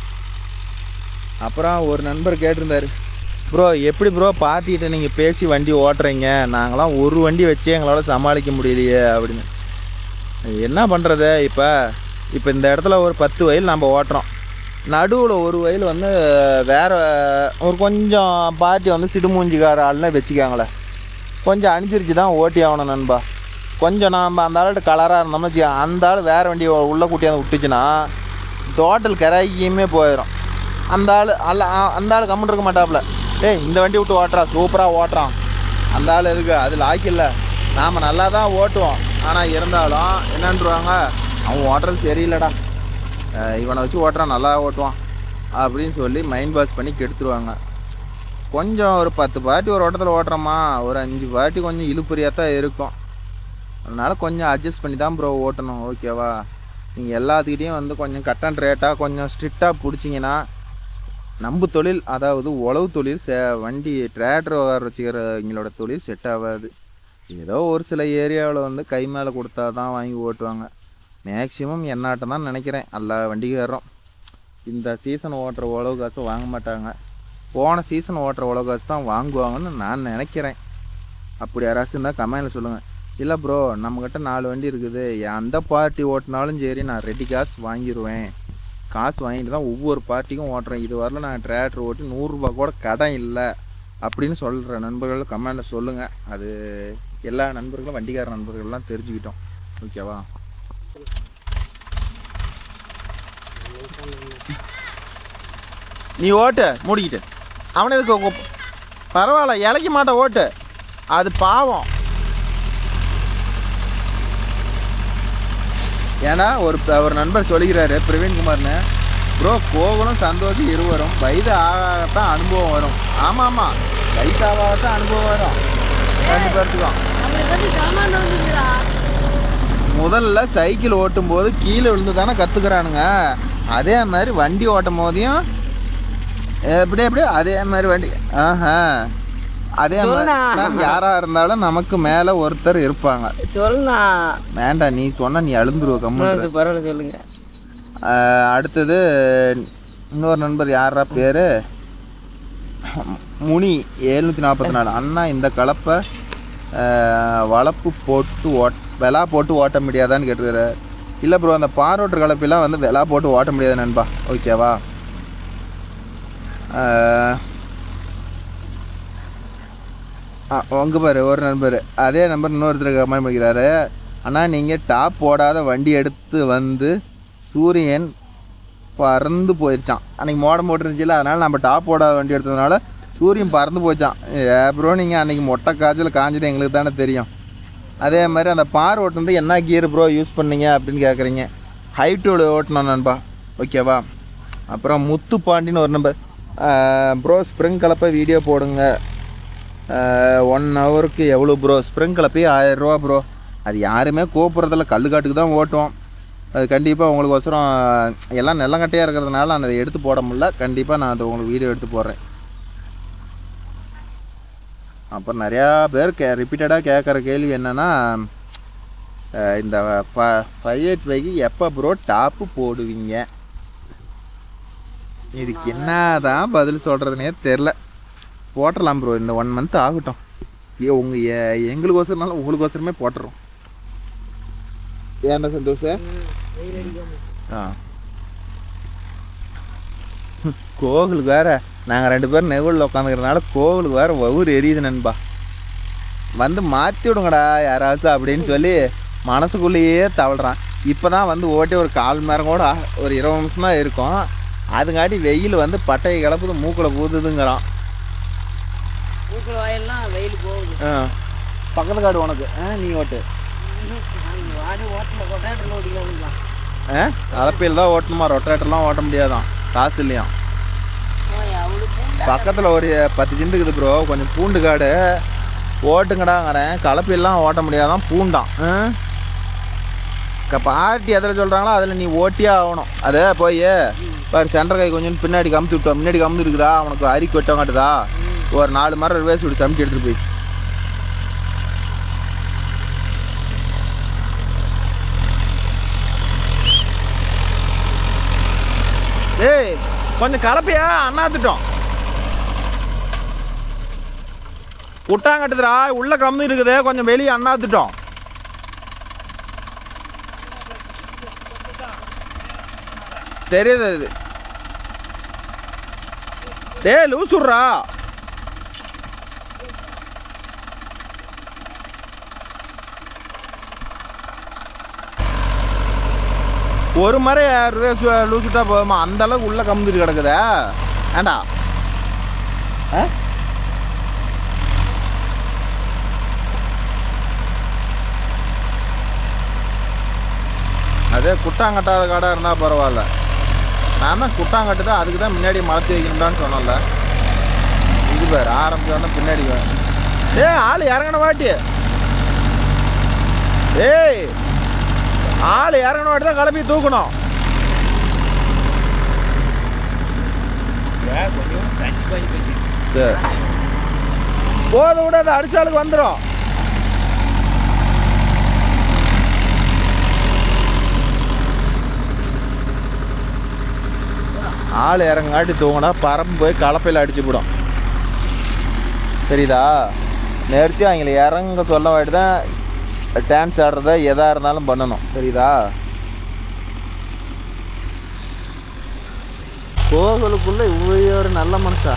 அப்புறம் ஒரு நண்பர் கேட்டிருந்தார், ப்ரோ எப்படி ப்ரோ பார்ட்டிகிட்ட நீங்கள் பேசி வண்டி ஓட்டுறீங்க, நாங்களாம் ஒரு வண்டி வச்சே எங்களால் சமாளிக்க முடியலையே அப்படின்னு. என்ன பண்ணுறது? இப்போ இந்த இடத்துல ஒரு 10 வயல் நம்ம ஓட்டுறோம், நடுவில் ஒரு வயல் வந்து வேறு ஒரு கொஞ்சம் பார்ட்டி வந்து சிடுமூஞ்சிக்கார ஆள்னே வச்சுக்காங்களே, கொஞ்சம் அனுசரித்து தான் ஓட்டி ஆகணும் நண்பா. கொஞ்சம் நாம் அந்த ஆள்கிட்ட கலராக இருந்தோம்னு வச்சுக்க, அந்த ஆள் வேறு வண்டியை உள்ளே கூட்டியாந்து விட்டுச்சுன்னா டோட்டல் கிராக்கியுமே போயிடும். அந்த ஆள் கம்முன்னு இருக்க மாட்டாப்புல, டேய் இந்த வண்டி விட்டு ஓட்டுறா, சூப்பராக ஓட்டுறான். அந்த ஆள் எதுக்கு? அது லாக்கில்லை, நாம் நல்லா தான் ஓட்டுவோம், ஆனால் இருந்தாலும் என்னன்றுவாங்க, அவன் ஓட்டுறது சரியில்லைடா, இவனை வச்சு ஓட்டுறான் நல்லா ஓட்டுவான் அப்படின்னு சொல்லி மைண்ட் வாஷ் பண்ணி கெடுத்துருவாங்க. கொஞ்சம் ஒரு 10 பார்ட்டி ஒரு ஓட்டத்தில் ஓட்டுறோமா, ஒரு 5 பார்ட்டி கொஞ்சம் இழுப்புரியாக தான் இருக்கும். அதனால் கொஞ்சம் அட்ஜஸ்ட் பண்ணி தான் ப்ரோ ஓட்டணும், ஓகேவா? நீங்கள் எல்லாத்துக்கிட்டையும் வந்து கொஞ்சம் கட் அண்ட் ரேட்டாக கொஞ்சம் ஸ்ட்ரிக்டாக பிடிச்சிங்கன்னா நம்ம தொழில், அதாவது உழவு தொழில் வண்டி டிராக்டர் வச்சுக்கிற எங்களோட தொழில் செட் ஆகாது. ஏதோ ஒரு சில ஏரியாவில் வந்து கை மேலே கொடுத்தா தான் வாங்கி ஓட்டுவாங்க. மேக்ஸிமம் என்னாட்டம் தான் நினைக்கிறேன் எல்லா வண்டிக்காரரும் இந்த சீசன் ஓட்டுற உழவு காசு வாங்க மாட்டாங்க, போன சீசன் ஓட்டுற உழவு காசு தான் வாங்குவாங்கன்னு நான் நினைக்கிறேன். அப்படி யாராச்சும் இருந்தால் கமெண்டில் சொல்லுங்கள். இல்லை ப்ரோ நம்மக்கிட்ட 4 வண்டி இருக்குது, எந்த பார்ட்டி ஓட்டினாலும் சரி நான் ரெடி காசு வாங்கிடுவேன், காசு வாங்கிட்டு தான் ஒவ்வொரு பார்ட்டிக்கும் ஓட்டுறேன், இது வரல நான் டிராக்டர் ஓட்டி 100 ரூபா கூட கடன் இல்லை அப்படின்னு சொல்கிற நண்பர்கள் கமெண்டில் சொல்லுங்கள். அது எல்லா நண்பர்களும் வண்டிக்கார நண்பர்கள்லாம் தெரிஞ்சுக்கிட்டோம், ஓகேவா? நீ ஓட்டு மூடிக்கிட்டு, அவனை எதுக்கு? பரவாயில்ல, இலைக்க மாட்ட ஓட்டு, அது பாவம். ஏன்னா ஒரு நண்பர் சொல்லிக்கிறாரு, பிரவீன்குமார்னு, ப்ரோ கோகுலும் சந்தோஷம் இருவரும் வயது ஆகத்தான் அனுபவம் வரும். ஆமாம், வயசு ஆகத்தான் அனுபவம் வரும் 2 பேர்த்துக்கும். முதல்ல சைக்கிள் ஓட்டும் போது கீழே விழுந்து தானே கற்றுக்கிறானுங்க, அதே மாதிரி வண்டி ஓட்டும் போதையும் எப்படி அதே மாதிரி வண்டி அதே மாதிரி யாராக இருந்தாலும் நமக்கு மேலே ஒருத்தர் இருப்பாங்க.
சொல்லுண்ணா.
வேண்டாம், நீ சொன்ன நீ அழுந்துருவ கம்மி.
பரவாயில்ல சொல்லுங்க.
அடுத்தது இன்னொரு நண்பர், யாரா பேர், முனி 744. அண்ணா இந்த கலப்பை வளப்பு போட்டு விலா போட்டு ஓட்ட முடியாதான்னு கேட்டுக்கிறார். இல்லை ப்ரோ, அந்த பாரோட்டர் கலப்பெல்லாம் வந்து விலா போட்டு ஓட்ட முடியாது நண்பா, ஓகேவா? உங்க பாரு ஒரு நண்பர், அதே நம்பர் இன்னொருத்தர் கமெண்ட் பண்ணிக்கிறாரு, அண்ணா நீங்கள் டாப் போடாத வண்டி எடுத்து வந்து சூரியன் பறந்து போயிடுச்சான். அன்றைக்கி மோடம் போட்டுருந்துச்சில்ல, அதனால் நம்ம டாப் போடாத வண்டி எடுத்ததுனால சூரியன் பறந்து போச்சான். ப்ரோ நீங்கள் அன்றைக்கி மொட்டை காய்ச்சல் காஞ்சது எங்களுக்கு தானே தெரியும். அதே மாதிரி அந்த பார் ஓட்டுனது என்ன கியர் ப்ரோ யூஸ் பண்ணீங்க அப்படின்னு கேட்குறீங்க. ஹைட்டோட ஓட்டணும் நண்பா, ஓகேவா? அப்புறம் முத்து பாண்டின்னு ஒரு நம்பர், ப்ரோ ஸ்ப்ரிங் கலப்பை வீடியோ போடுங்க, 1 ஹவருக்கு எவ்வளோ ப்ரோ? ஸ்ப்ரிங் கலப்பே 1000 ரூபா ப்ரோ. அது யாருமே கோப்புறதில்ல, கல்லுக்காட்டுக்கு தான் ஓட்டுவோம். அது கண்டிப்பாக உங்களுக்கு ஒசரம் எல்லாம் நெல்லங்கட்டையாக இருக்கிறதுனால நான் அதை எடுத்து போட முடியல. கண்டிப்பாக நான் அதை உங்களுக்கு வீடியோ எடுத்து போடுறேன். அப்புறம் நிறையா பேர் ரிப்பீட்டடாக கேட்குற கேள்வி என்னென்னா, இந்த 585க்கு எப்போ ப்ரோ டாப்பு போடுவீங்க? இதுக்கு என்ன தான் பதில் சொல்கிறதுனே தெரில. போட்டுடலாம் ப்ரோ, இந்த 1 மந்த் ஆகட்டும். எங்களுக்கு ஒசரனால உங்களுக்கு ஒசரமே போட்டுறோம். ஏன்டா சந்தோஷம்? கோவிலுக்கு வேறு நாங்கள் 2 பேரும் நெவுளில் உட்காந்துக்கிறதுனால கோவிலுக்கு வேறு வவுறு எரியுது நண்பா. வந்து மாற்றி விடுங்கடா யாராச்சும் அப்படின்னு சொல்லி மனசுக்குள்ளேயே தவழ்கிறான். இப்போ தான் வந்து ஓட்டி ஒரு 1/4 மணி நேரம் கூட ஒரு 20 நிமிஷம் தான் இருக்கும். அதுங்காட்டி வெயில் வந்து பட்டையை கிளப்புது, மூக்கில் ஊதுதுங்கிறான்.
மூக்கில் வாயெல்லாம் வெயில் போகுது.
பக்கத்து காடு உனக்கு, நீ ஓட்டு. அளப்பையில் தான் ஓட்டணுமா, ரொட்டேட்டர்லாம் ஓட்ட முடியாதான், காசு இல்லையா? பக்கத்தில் ஒரு 10 சென்ட் இருக்குது ப்ரோ, கொஞ்சம் பூண்டு காடு ஓட்டுங்கடாங்கிறேன். கலப்பையெல்லாம் ஓட்ட முடியாதான், பூண்டான். பார்ட்டி எதில் சொல்கிறாங்களோ அதில் நீ ஓட்டியே ஆகணும். அதை போய் பாரு, சென்டர் கை கொஞ்சம் பின்னாடி கமுத்து விட்டோம், முன்னாடி கமுத்து இருக்குதா, அவனுக்கு அரிக்கு வெட்ட காட்டுதா, ஒரு 4 மரம் வேஸ்ட் விட்டு சமைச்சு எடுத்துகிட்டு போய். ஏய் கொஞ்சம் கலப்பையா அண்ணாத்துட்டோம், விட்டாங்கட்டுதுரா, உள்ள கம்மி இருக்குது, கொஞ்சம் வெளியே அண்ணாத்துட்டோம். தெரியுது டேய் லூஸ் விட்றா. ஒரு மரம் 1000 ரூபா லூசுட்டா போதுமா, அந்த அளவுக்கு உள்ள கம்மிட்டு கிடக்குதா ஏண்டா? அதே குட்டாங்கட்டாத காடாக இருந்தால் பரவாயில்ல. நான் தான் குட்டாங்கட்டு தான், அதுக்கு தான் முன்னாடி மலர்த்தி வைக்கணும்டான்னு சொன்னோம்ல. இது பேர் ஆரம்பிச்சோன்னா பின்னாடி ஆள் இறங்கின வாட்டி, ஏய் ஆள் இறங்கின வாட்டி தான் கிளப்பி தூக்கணும். சரி போத விட அது அடிச்சாளுக்கு வந்துடும். ஆள் இறங்காட்டி தூங்கினா பறம்பு போய் கலப்பையில் அடிச்சு விடும், தெரியுதா? நேர்த்தி அவங்கள இறங்க சொல்ல வாட்டி தான் டான்ஸ் ஆடுறத எதாக இருந்தாலும் பண்ணணும், தெரியுதா? கோவிலுக்குள்ள இவ்வளோ ஒரு நல்ல மனுஷா.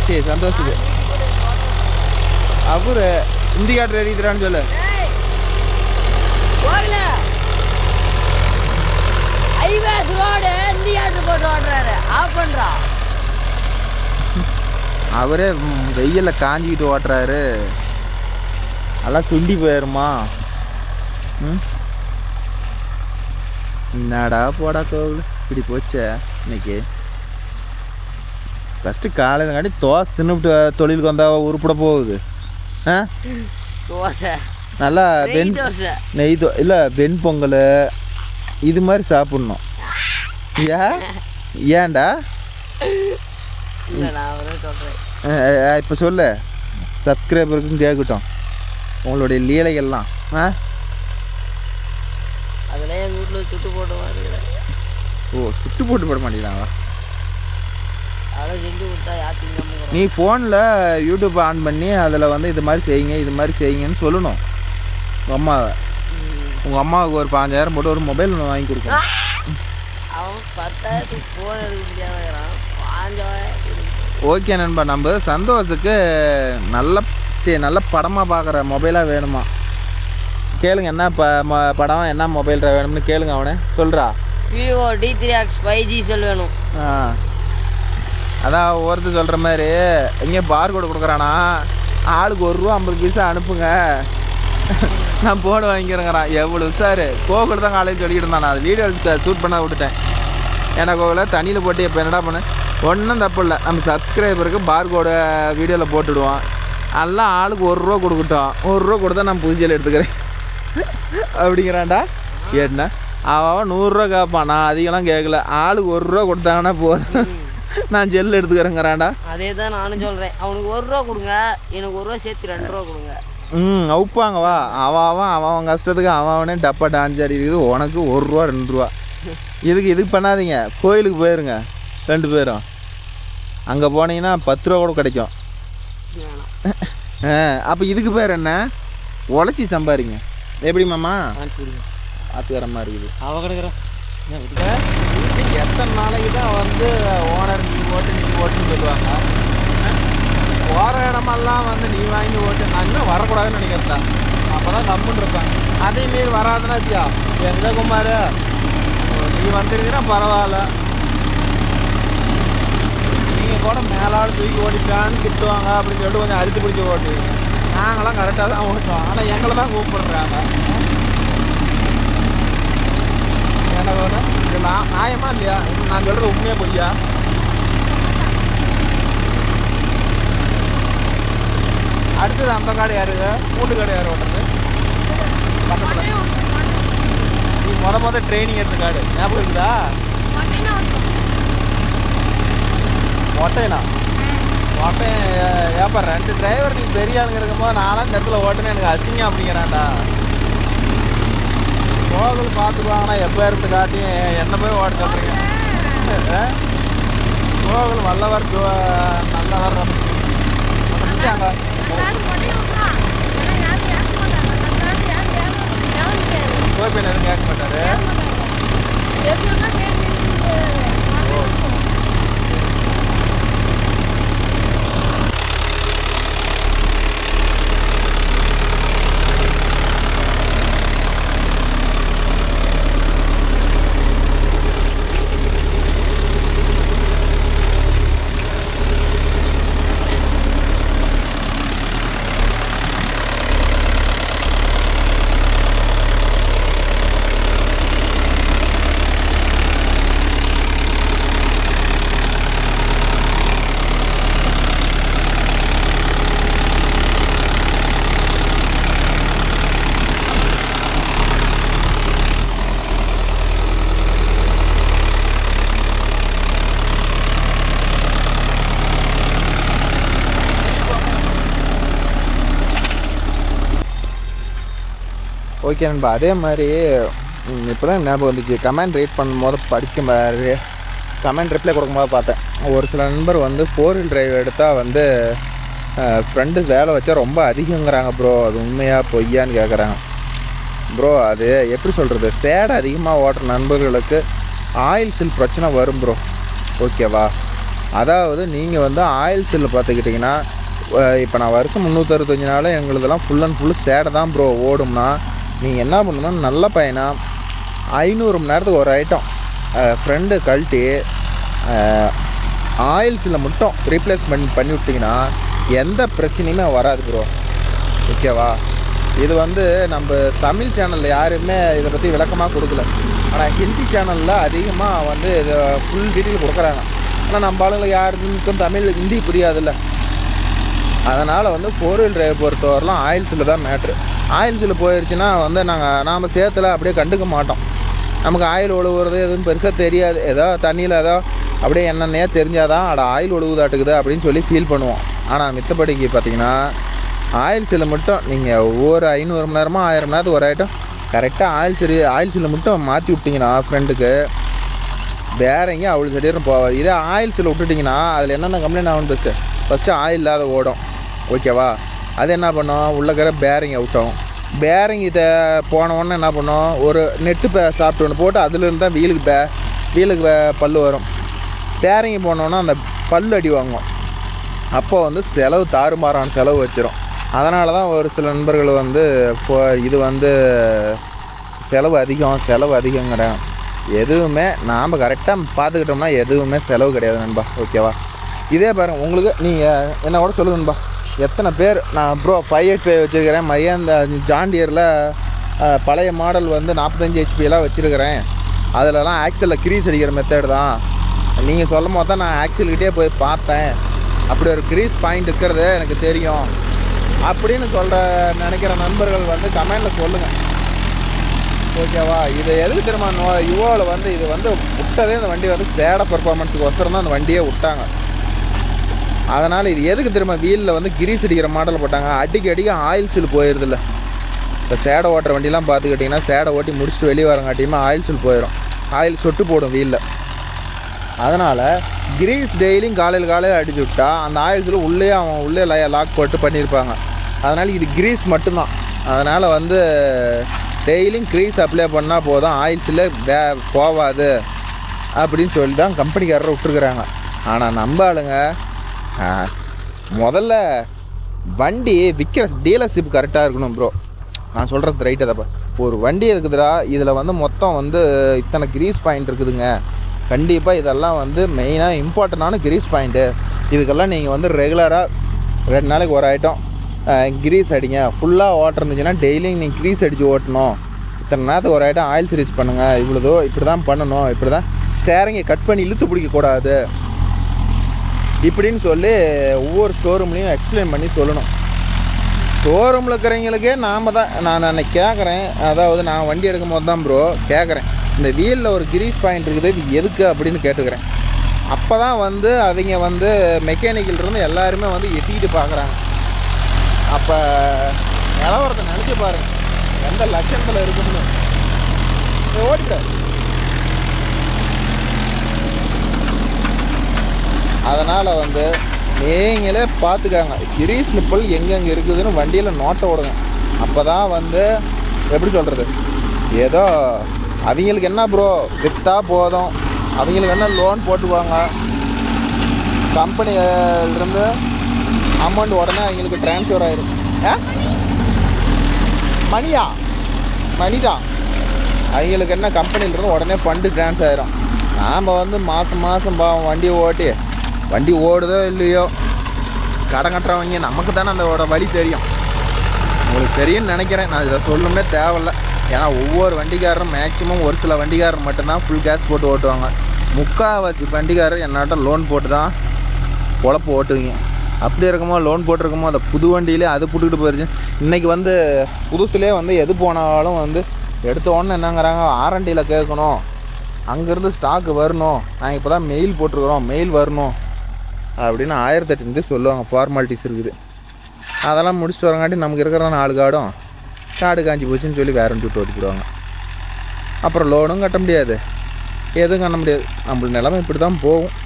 சரி சந்தோஷது. அவரு இந்தி காட்டு எறிகிறான்னு சொல்லு. அவரே வெயில காஞ்சிக்கிட்டு ஓட்டுறாரு, நல்லா சுண்டி போயிருமா. என்னடா போடா கோவில் இப்படி போச்சே இன்னைக்கு. ஃபஸ்ட்டு காலையில் காட்டி தோசை தின்னுவிட்டு தொழிலுக்கு வந்தால் உருப்பிட போகுது.
தோசை
நல்லா நெய் இல்லை வெண் பொங்கல் இது மாதிரி சாப்பிட்ணும். ஏன்டா இப்போ சொல்லு, சப்ஸ்கிரைபருக்கும் கேட்கட்டும் உங்களுடைய லீலைகள்லாம்.
அதெல்லாம் எங்கள் வீட்டில் சுட்டு போட்டு மாட்டேங்கிறேன்.
ஓ சுட்டு போட்டு போட மாட்டேங்கிறாங்களா?
அதெல்லாம் செஞ்சு கொடுத்தா யாத்திங்க.
நீ ஃபோனில் யூடியூப் ஆன் பண்ணி அதில் வந்து இது மாதிரி செய்யுங்க இது மாதிரி செய்யுங்கன்னு சொல்லணும் உங்கள் அம்மாவை. உங்கள் அம்மாவுக்கு ஒரு 5000 போட்டு ஒரு மொபைல் ஒன்று வாங்கி கொடுக்கணும்.
அவன் 10,000 ஃபோன் எடுக்க முடியாதுங்கிறான், 5000.
ஓகே நண்பா, நம்ம சந்தோஷத்துக்கு நல்ல படமாக பார்க்குற மொபைலாக வேணுமா கேளுங்க. என்ன படம் என்ன மொபைல் வேணும்னு கேளுங்க, அவனே சொல்கிறா.
விவோ D3X 5G செல் வேணும்.
அதான் ஒருத்தர் சொல்கிற மாதிரி எங்கேயோ பார் கோடு கொடுக்குறானா, ஆளுக்கு 1 ரூபா 50 பைசா அனுப்புங்க நான் போன் வாங்கிக்கிறேங்கிறான். எவ்வளோ சார் கோகுல் தான் காலையில் சொல்லிக்கிட்டு இருந்தான். நான் அது வீடியோ ஷூட் பண்ண விட்டுட்டேன். ஏன்னா கோகுல தண்ணியில் போட்டு இப்போ என்னடா பண்ணேன், ஒன்றும் தப்பு இல்லை, நம்ம சப்ஸ்கிரைபருக்கு பார் கோடை வீடியோவில் போட்டுவிடுவோம். எல்லாம் ஆளுக்கு 1 ரூபா கொடுக்கட்டும், 1 ரூபா கொடுத்தா நான் புது ஜெல் எடுத்துக்கிறேன் அப்படிங்கிறான்டா. என்ன அவன் 100 ரூபா கேட்பான், நான் அதிகம்லாம் கேட்கல, ஆளுக்கு 1 ரூபா கொடுத்தாங்கன்னா போதும் நான் ஜெல் எடுத்துக்கிறேங்கிறான்டா.
அதே தான் நானும் சொல்கிறேன், அவனுக்கு 1 ரூபா கொடுங்க, எனக்கு 1 ரூபா சேர்த்து 2 ரூபா கொடுங்க.
அவுப்பாங்க வா. அவன் கஷ்டத்துக்கு அவனே டப்பா டான்ஸ் ஆடி இருக்குது, உனக்கு 1 ரூபா 2 ரூபா. இதுக்கு பண்ணாதீங்க, கோயிலுக்கு போயிருங்க 2 பேரும். அங்கே போனீங்கன்னா 10 ரூபா கூட கிடைக்கும். அப்போ இதுக்கு பேர் என்ன, உழைச்சி சம்பாதிங்க. எப்படி மாமா ஆத்துக்காரமாக இருக்குது
அவ கிடக்குற.
எத்தனை நாளைக்கு தான் வந்து ஓனர் நீ ஓட்டுன்னு சொல்லுவாங்க. போகிற இடமெல்லாம் வந்து நீ வாங்கி ஓட்டு, நான் இன்னும் வரக்கூடாதுன்னு நினைக்கிறேன். அப்போ தான் கம்முன்னு இருப்பேன். அதே மாரி வராதுன்னாச்சியா எங்கே குமார் நீ வந்துருந்தீங்கன்னா பரவாயில்ல, நீங்கள் கூட மேலாள் தூக்கி ஓட்டிட்டான்னு திட்டுவாங்க அப்படின்னு சொல்லிட்டு கொஞ்சம் அழுத்து பிடிச்சி ஓட்டு. நாங்களாம் கரெக்டாக தான் ஓட்டுவோம், ஆனால் எங்களை தான் கூப்பிடுறாங்க. எனக்கு ஒன்று இது நியாயமா இல்லையா? நான் சொல்கிறது உண்மையாக பொய்யா? அடுத்தது அந்த காடு யாருங்க? மூட்டு காடு யார் ஓட்டுறது? பக்கத்தில் நீ மொத ட்ரைனிங் எடுத்த காடு ஞாபகம் இருக்குதா? மொட்டைனா மொட்டையன் ஏப்பா 2 டிரைவர் நீ பெரிய ஆளுங்க இருக்கும்போது நானும் இந்த இடத்துல ஓட்டுன்னு எனக்கு அசிங்கம் அப்படிங்கிறான்டா. கோவில் பார்த்துக்குவாங்கன்னா எப்போ இருந்து காட்டி என்ன போய் ஓட்ட சொல்கிறீங்க? கோவில் வல்லவர் நல்லவர் அப்படிங்க கோபின் எதுவும் கேட்க மாட்டாரு. ஓகே நண்பா, அதே மாதிரி இப்போ தான் ஞாபகம் வந்துச்சு. கமெண்ட் ரீட் பண்ணும்போது படிக்கும் பாரு, கமெண்ட் ரிப்ளை கொடுக்கும்போது பார்த்தேன். ஒரு சில நண்பர் வந்து 4 wheel டிரைவ் எடுத்தால் வந்து ஃப்ரெண்டு வேலை வச்சா ரொம்ப அதிகங்கிறாங்க ப்ரோ. அது உண்மையாக பொய்யான்னு கேட்குறாங்க ப்ரோ. அது எப்படி சொல்கிறது, சேடை அதிகமாக ஓட்டுற நண்பர்களுக்கு ஆயில் சில் பிரச்சனை வரும் ப்ரோ. ஓகேவா? அதாவது நீங்கள் வந்து ஆயில் சில்லு பார்த்துக்கிட்டிங்கன்னா இப்போ நான் வருஷம் 365 நாள் எங்களுதெல்லாம் ஃபுல் அண்ட் ஃபுல்லு சேடை தான் ப்ரோ ஓடும்னா நீங்கள் என்ன பண்ணணும்னா நல்ல பையனா 500 மணி நேரத்துக்கு ஒரு ஐட்டம் ஃப்ரெண்டு கழட்டி ஆயில்ஸில் மட்டும் ரீப்ளேஸ்மெண்ட் பண்ணி விட்டிங்கன்னா எந்த பிரச்சனையுமே வராது ப்ரோ. ஓகேவா? இது வந்து நம்ம தமிழ் சேனலில் யாருமே இதை பற்றி விளக்கமாக கொடுக்கல. ஆனால் ஹிந்தி சேனலில் அதிகமாக வந்து இதை ஃபுல் டீட்டெயில் கொடுக்குறாங்க. ஆனால் நம்ம ஆளுங்களுக்கு யாருக்கும் தமிழ் ஹிந்தி புரியாதுல்ல. அதனால் வந்து 4 wheel டிரைவ் பொறுத்தவரைலாம் ஆயில்ஸில் தான் மேட்ரு. ஆயில்ஸில் போயிடுச்சுன்னா வந்து நாம் சேத்துல அப்படியே கண்டுக்க மாட்டோம். நமக்கு ஆயில் ஒழுகுறது எதுவும் பெருசாக தெரியாது. ஏதோ தண்ணியில் ஏதோ அப்படியே என்னென்னையே தெரிஞ்சாதான் அட ஆயில் ஒழுகுதாட்டுக்குது அப்படின்னு சொல்லி ஃபீல் பண்ணுவோம். ஆனால் மித்தபடிக்கு பார்த்திங்கன்னா ஆயில்ஸில் மட்டும் நீங்கள் ஒவ்வொரு 500 மணி நேரமோ 1000 மணி நேரத்துக்கு ஒரு ஐட்டம் கரெக்டாக ஆயில்ஸில் மட்டும் மாற்றி விட்டிங்கன்னா ஃப்ரெண்டுக்கு வேற எங்கேயும் அவ்வளோ திடீர்னு போகாது. இதே ஆயில்ஸில் விட்டுட்டிங்கன்னா அதில் என்னென்ன கம்ப்ளைண்ட் ஆகும்? ஃபஸ்ட்டு ஆயில் இல்லாத ஓடும். ஓகேவா? அது என்ன பண்ணோம், உள்ளக்கிற பேரிங் அவுட் ஆகும். பேரிங் இதை போனோடனே என்ன பண்ணோம், ஒரு நெட்டு சாப்பிட்டு ஒன்று போட்டு அதுலேருந்து தான் வீலுக்கு பல் வரும். பேரிங் போனோன்னா அந்த பல் அடி வாங்கும். அப்போ வந்து செலவு தாறுமாறான செலவு வச்சிடும். அதனால தான் ஒரு சில நண்பர்கள் வந்து இது வந்து செலவு அதிகங்கிறேன். எதுவுமே நாம் கரெக்டாக பார்த்துக்கிட்டோம்னா எதுவுமே செலவு கிடையாது நண்பா. ஓகேவா? இதே பாருங்கள், உங்களுக்கு நீங்கள் என்ன கூட சொல்லுங்க நண்பா, எத்தனை பேர் நான் ப்ரோ 585 வச்சுருக்கிறேன், மகேந்திரா ஜாண்டியரில் பழைய மாடல் வந்து 45 HP வச்சுருக்கிறேன், அதிலலாம் ஆக்சலில் க்ரீஸ் அடிக்கிற மெத்தட் தான். நீங்கள் சொல்லும் போது தான் நான் ஆக்சல்கிட்டே போய் பார்த்தேன், அப்படி ஒரு க்ரீஸ் பாயிண்ட் இருக்கிறது எனக்கு தெரியும் அப்படின்னு நினைக்கிற நண்பர்கள் வந்து கமெண்டில் சொல்லுங்கள். ஓகேவா? இது எதுக்கு தெரியுமா, யுவோவில் வந்து இது வந்து விட்டதே இந்த வண்டி வந்து சேட பர்ஃபார்மன்ஸுக்கு ஒசரம் தான் அந்த வண்டியே விட்டாங்க. அதனால் இது எதுக்கு தெரியுமா, வீலில் வந்து கிரீஸ் அடிக்கிற மாடல் போட்டாங்க. அடிக்க ஆயில் சீல் போயிடுதில்ல. இப்போ சேடை ஓட்டுற வண்டிலாம் பார்த்துக்கிட்டிங்கன்னா சேடை ஓட்டி முடிச்சுட்டு வெளியே வரங்காட்டியுமே ஆயில் சீல் போயிடும், ஆயில் சொட்டு போடும் வீலில். அதனால் கிரீஸ் டெய்லியும் காலையில் அடிச்சு விட்டா அந்த ஆயில் சீல் உள்ளே லாக் போட்டு பண்ணியிருப்பாங்க. அதனால் இது கிரீஸ் மட்டும்தான். அதனால் வந்து டெய்லியும் க்ரீஸ் அப்ளை பண்ணால் போதும், ஆயில் சீல் போகாது அப்படின்னு சொல்லி தான் கம்பெனிக்காரரை விட்டுருக்குறாங்க. ஆனால் நம்ம ஆளுங்க முதல்ல வண்டி விற்கிற டீலர்ஷிப் கரெக்டாக இருக்கணும் ப்ரோ. நான் சொல்கிறது ரைட்டு தப்பா? ஒரு வண்டி இருக்குதுடா, இதில் வந்து மொத்தம் வந்து இத்தனை கிரீஸ் பாயிண்ட் இருக்குதுங்க, கண்டிப்பாக இதெல்லாம் வந்து மெயினாக இம்பார்ட்டண்டான கிரீஸ் பாயிண்ட்டு, இதுக்கெல்லாம் நீங்கள் வந்து ரெகுலராக 2 நாளைக்கு ஒரு ஐட்டம் கிரீஸ் அடிங்க. ஃபுல்லாக ஓட்டுருந்துச்சுன்னா டெய்லியும் நீங்கள் கிரீஸ் அடித்து ஓட்டணும். இத்தனை நேரத்துக்கு ஒரு ஐட்டம் ஆயில் சர்வீஸ் பண்ணுங்கள், இவ்வளோதோ இப்படி தான் பண்ணணும், இப்படி தான் ஸ்டேரிங்கை கட் பண்ணி இழுத்து பிடிக்கக்கூடாது இப்படின்னு சொல்லி ஒவ்வொரு ஸ்டோரூம்லேயும் எக்ஸ்பிளைன் பண்ணி சொல்லணும். ஷோரூமில் இருக்கிறவங்களுக்கே நாம் தான் நான் அன்னைக்கு கேட்குறேன், அதாவது நான் வண்டி எடுக்கும் போது தான் ப்ரோ கேட்குறேன், இந்த வீலில் ஒரு கிரீஸ் பாயிண்ட் இருக்குது, இது எதுக்கு அப்படின்னு கேட்டுக்கிறேன். அப்போ தான் வந்து அவங்க வந்து மெக்கானிக்கல் இருந்து எல்லாருமே வந்து எட்டிக்கிட்டு பார்க்குறாங்க. அப்போ நிலவரத்தை நினச்சி பாருங்கள் எந்த லட்சத்தில் இருக்குன்னு. ஓடிட்ட அதனால் வந்து நீங்களே பார்த்துக்காங்க, கிரீஸ் நிப்பல் எங்கெங்கே இருக்குதுன்னு வண்டியில் நோட்டை விடுங்க. அப்போ தான் வந்து எப்படி சொல்கிறது, ஏதோ அவங்களுக்கு என்ன ப்ரோ விற்றா போதும், அவங்களுக்கு என்ன லோன் போட்டுக்குவாங்க, கம்பெனியிலேருந்து அமௌண்ட் உடனே அவங்களுக்கு ட்ரான்ஸ்ஃபர் ஆகிடும். மணி தான் அவங்களுக்கு என்ன கம்பெனியிலேருந்து உடனே ஃபண்டு ட்ரான்ஸ்ஃபர் ஆகிடும். நாம் வந்து மாதம் பாவம் வண்டி ஓடுதோ இல்லையோ கடன் கட்டுறவங்க நமக்கு தானே அதோட வழி தெரியும். உங்களுக்கு தெரியும்னு நினைக்கிறேன், நான் இதை சொல்லணும்னே தேவையில்லை. ஏன்னா ஒவ்வொரு வண்டிக்காரரும் மேக்ஸிமம் ஒரு சில வண்டிக்காரர் மட்டும்தான் ஃபுல் கேஸ் போட்டு ஓட்டுவாங்க. முக்கால்வாசி வண்டிக்காரர் என்னாட்ட லோன் போட்டு தான் பொழப்பு ஓட்டுவீங்க. அப்படி இருக்குமோ லோன் போட்டிருக்குமோ அந்த புது வண்டியிலே அது புட்டுக்கிட்டு போயிடுச்சு. இன்றைக்கி வந்து புதுசுலேயே வந்து எது போனாலும் வந்து எடுத்த உடனே என்னங்கிறாங்க, ஆர்என்டியில் கேட்கணும், அங்கேருந்து ஸ்டாக்கு வரணும், நாங்கள் இப்போ தான் மெயில் போட்டிருக்கிறோம், மெயில் வரணும் அப்படின்னு 1008 சொல்லுவாங்க. ஃபார்மாலிட்டிஸ் இருக்குது. அதெல்லாம் முடிச்சுட்டு வரங்காட்டி நமக்கு இருக்கிற 4 காடு காஞ்சி போச்சுன்னு சொல்லி வேற விட்டு ஓட்டிக்கிடுவாங்க. அப்புறம் லோனும் கட்ட முடியாது, எதுவும் பண்ண முடியாது. நம்மளோட நிலைமை இப்படி தான் போகும்.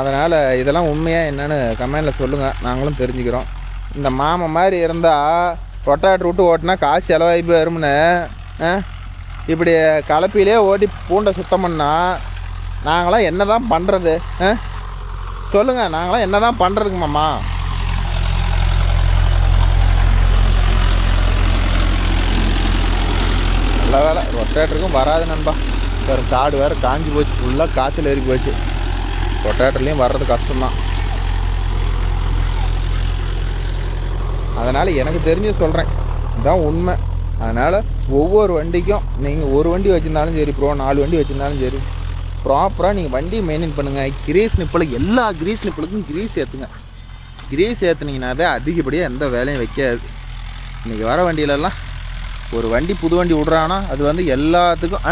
அதனால் இதெல்லாம் உண்மையாக என்னென்னு கமெண்டில் சொல்லுங்கள், நாங்களும் தெரிஞ்சுக்கிறோம். இந்த மாமா மாதிரி இருந்தால் ரொட்டாட்டர் விட்டு ஓட்டினா காசு செலவாகி போயிரும்னு இப்படி கலப்பிலே ஓட்டி பூண்டை சுத்தம் பண்ணால் நாங்களாம் என்ன தான் பண்ணுறது? சொல்லுங்கள், நாங்களாம் என்ன தான் பண்ணுறதுக்கு மாமா? நல்ல வேலை ரொட்டேட்டருக்கும் வராது நண்பா. வேறு காடு வேறு காஞ்சி போச்சு, ஃபுல்லாக காய்ச்சல் ஏறி போச்சு. ரொட்டேட்டர்லேயும் வர்றது கஷ்டம்தான். அதனால் எனக்கு தெரிஞ்சு சொல்கிறேன், இதுதான் உண்மை. அதனால் ஒவ்வொரு வண்டிக்கும் நீங்கள் ஒரு வண்டி வச்சுருந்தாலும் சரி ப்ரோ, 4 வண்டி வச்சுருந்தாலும் சரி, ப்ராப்பராக நீங்கள் வண்டியை மெயின்டைன் பண்ணுங்கள். கிரீஸ் நிப்பலுக்கு எல்லா கிரீஸ் நிப்பலுக்கும் கிரீஸ் ஏற்றுங்க. கிரீஸ் ஏற்றுனீங்கன்னாவே அதிகப்படியாக எந்த வேலையும் வைக்காது. இன்றைக்கி வர வண்டியிலலாம் ஒரு வண்டி புது வண்டி விட்றாங்கன்னா அது வந்து எல்லாத்துக்கும்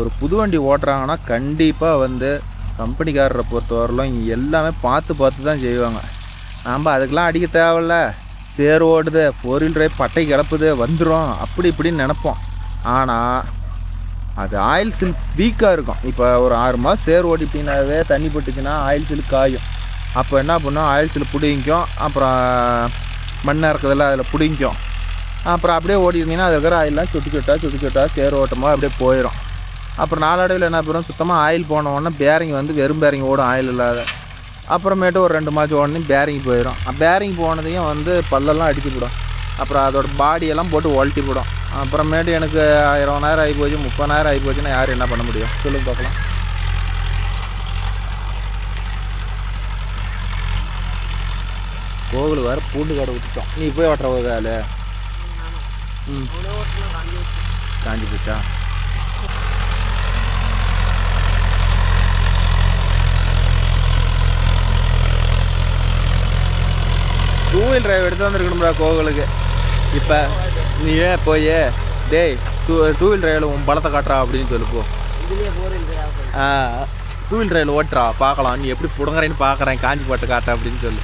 ஒரு புது வண்டி ஓட்டுறாங்கன்னா கண்டிப்பாக வந்து கம்பெனிக்காரரை பொறுத்தவரையிலும் எல்லாமே பார்த்து தான் செய்வாங்க. நாம் அதுக்கெலாம் அடிக்க தேவையில்ல, சேர் ஓடுது, 4 வீல் டிரைவ் பட்டை கிளப்புது வந்துடும் அப்படி இப்படின்னு நினப்போம். ஆனால் அது ஆயில் சில் வீக்காக இருக்கும். இப்போ ஒரு 6 மாதம் சேர் ஓட்டிட்டிங்கனாவே தண்ணி போட்டுச்சுன்னா ஆயில் சில் காயும். அப்போ என்ன பண்ணும், ஆயில் சில் பிடிக்கும், அப்புறம் மண்ணாக இருக்குதில்ல அதில் பிடிக்கும். அப்புறம் அப்படியே ஓட்டியிருந்தீங்கன்னா அது இருக்கிற ஆயிலெலாம் சுட்டு சொட்டா சேர் ஓட்டமாக அப்படியே போயிடும். அப்புறம் நாளடைவில் என்ன பண்ணுறோம், சுத்தமாக ஆயில் போனோடனே பேரிங் வந்து வெறும் பேரிங் ஓடும், ஆயில் இல்லாத. அப்புறமேட்டு ஒரு 2 மாதம் ஓடனே பேரிங் போயிடும். பேரிங் போனதையும் வந்து பல்லெல்லாம் அடிச்சு போடும். அப்புறம் அதோட பாடியெல்லாம் போட்டு ஒழட்டி போடும். அப்புறமேட்டு எனக்கு 20,000 ஆகி போச்சு, 30,000 ஆகி போச்சுன்னா யார் என்ன பண்ண முடியும் சொல்லுங்க பார்க்கலாம். கோவில் வேறு பூண்டு கடை விட்டுட்டோம். நீ போய் ஓட்டுற ஒரு வேலை காஞ்சி போச்சா? டூ வீல் டிரைவ் எடுத்து வந்துருக்கணும்டா கோவிலுக்கு. இப்போ நீ ஏன் போய் டேய் டூ வீல் டிரைவில் உன் பலத்தை காட்டுறா அப்படின்னு சொல்லுப்போ. டூ வீல் டிரைவில் ஓட்டுறா பார்க்கலாம், நீ எப்படி புடுங்குறேன்னு பார்க்குறேன், காஞ்சி போட்டு காட்ட அப்படின்னு சொல்லு.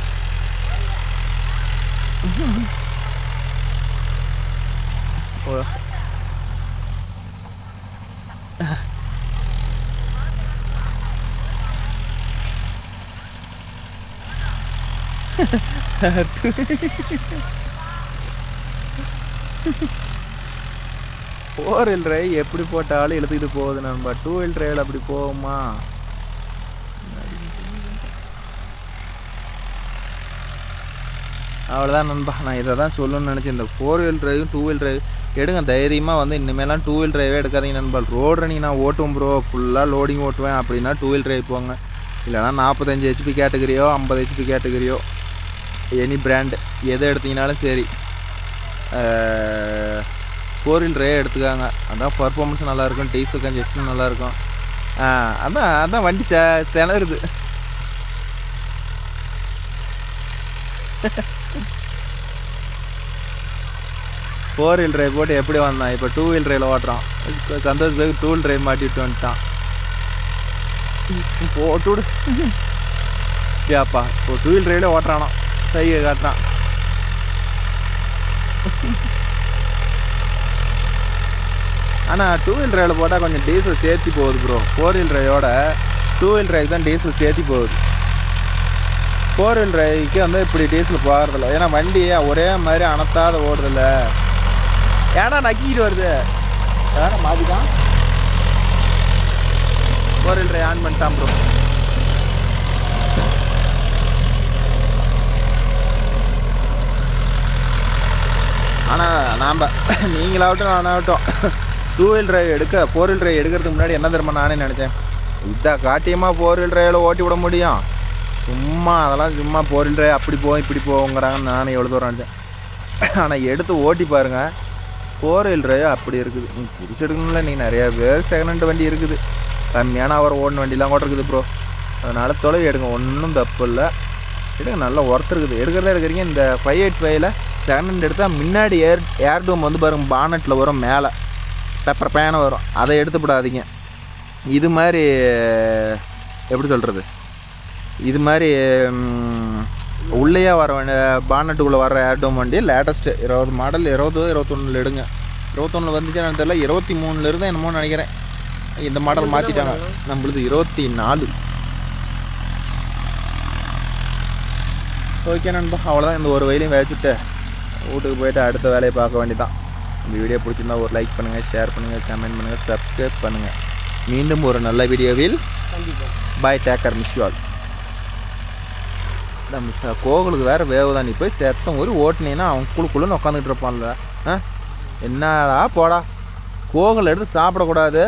ஃபோர் வீல் டிரைவ் எப்படி போட்டாலும் இழுத்துக்கிட்டு போகுது நண்பா. டூ வீல் டிரைவில் அப்படி போகுமா? அவ்வளோதான் நண்பா, நான் இதை தான் சொல்லணும்னு நினச்சேன். இந்த 4 வீல் டிரைவும் 2 வீல் டிரைவ் எடுங்க தைரியமாக. வந்து இனிமேலாம் 2 வீல் டிரைவே எடுக்காதீங்க நண்பா. ரோடு ரன்னிங் நான் ஓட்டுவேன் ப்ரோ, ஃபுல்லாக லோடிங் ஓட்டுவேன் அப்படின்னா 2 வீல் டிரைவ் போங்க. இல்லைனா 45 HP கேட்டகரியோ 50 HP கேட்டகரியோ எனி பிராண்டு எதை எடுத்திங்கனாலும் சரி 4 வீல் டிரைவ் எடுத்துக்காங்க. அதான் பர்ஃபார்மன்ஸ் நல்லாயிருக்கும், டீசல் கன்ஜெக்ஷன் நல்லாயிருக்கும். அதான் வண்டி திணறுது. ஃபோர் வீல் டிரைவ் போட்டு எப்படி வந்தான், இப்போ 2 வீல் டிரைவில் ஓட்டுறான். சந்தோஷத்துக்கு 2 வீல் டிரைவ் மாட்டிட்டு வந்துட்டான். போட்டுவிடு ஏப்பா, இப்போ 2 வீல் டிரைவில் ஓட்டுறானோ, சைகை காட்டுறான். ஆனால் 2 வீல் டிரைவில் போட்டால் கொஞ்சம் டீசல் சேர்த்தி போகுது ப்ரோ. 4 வீல் டிரைவோட 2 வீல் டிரைவ் தான் டீசல் சேர்த்தி போகுது. 4 வீல் டிரைவுக்கு வந்து இப்படி டீசல் போகிறதில்ல. ஏன்னா வண்டி ஒரே மாதிரி அனத்தாத ஓடுதில்ல. ஏன்னா நக்கிக்கிட்டு வருது. ஏன்னா மாற்றிதான் 4 வீல் டிரைவ் ஆன் பண்ணிட்டான் ப்ரோ. ஆனால் நாம் நீங்களாகட்டும் நானாகட்டும் 2 வீல் டிரைவ் எடுக்க 4 வீல் டிரைவ் எடுக்கிறதுக்கு முன்னாடி என்ன தெரியுமா நானே நினச்சேன், இதான் காட்டியமாக 4 வீல் டிரைவில் ஓட்டி விட முடியும். அதெல்லாம் சும்மா 4 வீல் டிரைவ் அப்படி போகும் இப்படி போகுங்கிறாங்கன்னு நானே எவ்வளோ தூரம் நினச்சேன். ஆனால் எடுத்து ஓட்டி பாருங்கள், 4 வீல் டிரைவ் அப்படி இருக்குது. நீங்கள் புதுசு எடுக்கணும்ல, நீங்கள் நிறையா பேர் செகண்ட் ஹேண்ட் வண்டி இருக்குது, கம்மியான அவர் ஓடின வண்டிலாம் கூட இருக்குது ப்ரோ. அதனால் தொலைவி எடுங்க, ஒன்றும் தப்பு இல்லை, எடுங்க. நல்லா ஒர்த்து இருக்குது. எடுக்கிறதா எடுக்கிறீங்க. இந்த 585ல் செகண்ட் ஹேண்ட் எடுத்தால் முன்னாடி ஏர் டூம் வந்து பாருங்கள், பானட்டில் வரும், மேலே பெப்பர் பேனை வரும், அதை எடுத்துப்படாதீங்க. இது மாதிரி எப்படி சொல்கிறது, இது மாதிரி உள்ளேயே வர பானட்டுக்குள்ளே வர ஏர் டூம் வண்டி லேட்டஸ்ட்டு 20 மாடல் 20 21 எடுங்க. 21 வந்துச்சுன்னு தெரியல, 23 என்னமோ நினைக்கிறேன். இந்த மாடல் மாற்றிட்டாங்க. நம்மளுது 24. ஓகே நண்பா, அவ்வளோதான். இந்த ஒரு வயலையும் வச்சுட்டு வீட்டுக்கு போயிட்டு அடுத்த வேலையை பார்க்க வேண்டியதான். இந்த வீடியோ பிடிச்சிருந்தா ஒரு லைக் பண்ணுங்கள், ஷேர் பண்ணுங்கள், கமெண்ட் பண்ணுங்கள், சப்ஸ்கிரைப் பண்ணுங்கள். மீண்டும் ஒரு நல்ல வீடியோவில் பாய், டேக்கர், மிஸ் யூ ஆல். நம்ம கோகுலுக்கு வேறு வேவு தான். நீ போய் செத்தம் ஒரு ஓட்டினீங்கன்னா அவன் குழுக்குள்ளுன்னு உட்காந்துட்டு இருப்பான்ல. என்னடா போடா, கோகுல் எடுத்து சாப்பிடக்கூடாது.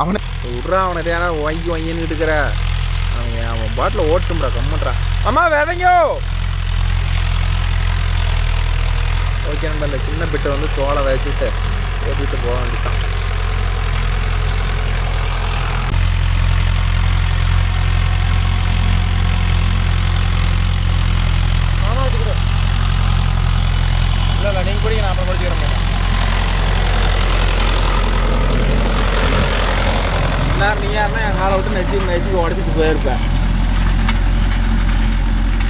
அவனை விட்றா, அவனை ஏன்னா வாங்கின்னு இருக்கிற அவன் பாட்டில் ஓட்டும்டா, கம்முன்றான். அம்மா வேதங்கோ. ஓகே நம்ம இந்த சின்ன பிட்டை வந்து தோலை வச்சுட்டு ஓட்டிட்டு போக வேண்டியதான். இல்லை நீங்கள் குடிக்க, நான் அப்புறம் குடிச்சுக்கிறேன். எல்லாரும் நீ யாருன்னா என் காலை விட்டு நெச்சு உடச்சிட்டு போயிருப்பேன்.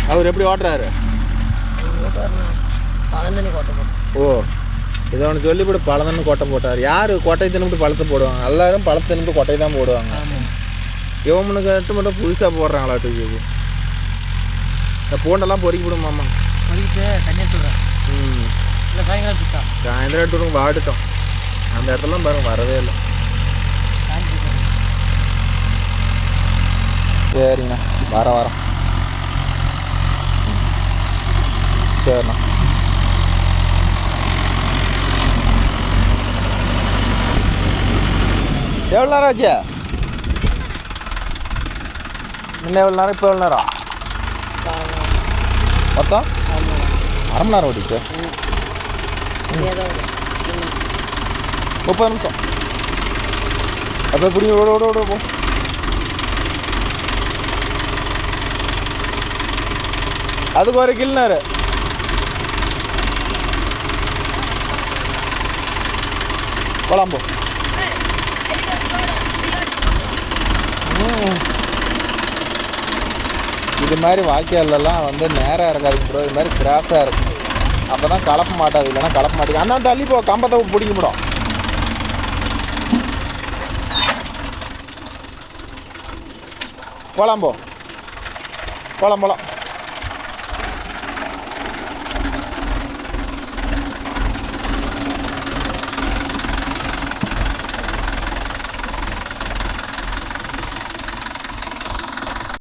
அவர் எப்படி ஓட்டுறாரு? ஓ, இதை ஒன்று சொல்லிவிட்டு பழந்தன்னு கொட்டை போட்டார். யார் கொட்டை தின்னுட்டு பழத்தை போடுவாங்க? எல்லாரும் பழத்தை தின்னுட்டு கொட்டை தான் போடுவாங்க. இவனுக்கு மட்டும் புதுசாக போடுறாங்களாட்டுக்கு. இந்த பூண்டெல்லாம் பொறிக்கி விடுமாம்மா. சாயந்தரம் எடுத்து வாடிட்டோம். அந்த இடத்துலாம் பாருங்க வரவே இல்லை. சரிங்கண்ணா, வரேன். சரிண்ணா. எவ்வளோ நேரம் ஆச்சு? இன்னும் எவ்வளோ நேரம், இப்போ எவ்வளோ நேரம் மொத்தம்? 1/2 மணி நேரம் ஓடிச்சு. 30 நிமிஷம். அப்போ பிடிங்க, ஓட போ. அதுக்கு ஒரு கில்னாரு. போலாம் போ. இது மாதிரி வாய்க்காலெல்லாம் வந்து நேராக இருக்காது ப்ரோ, இது மாதிரி கிராஸாக இருக்கும். அப்போ தான் கலப்ப மாட்டாது, இல்லைன்னா கலப்ப மாட்டேங்க. அந்த தள்ளி போ, கம்பத்தை பிடிக்கப்படும். போகலாம் போ, போகலாம்.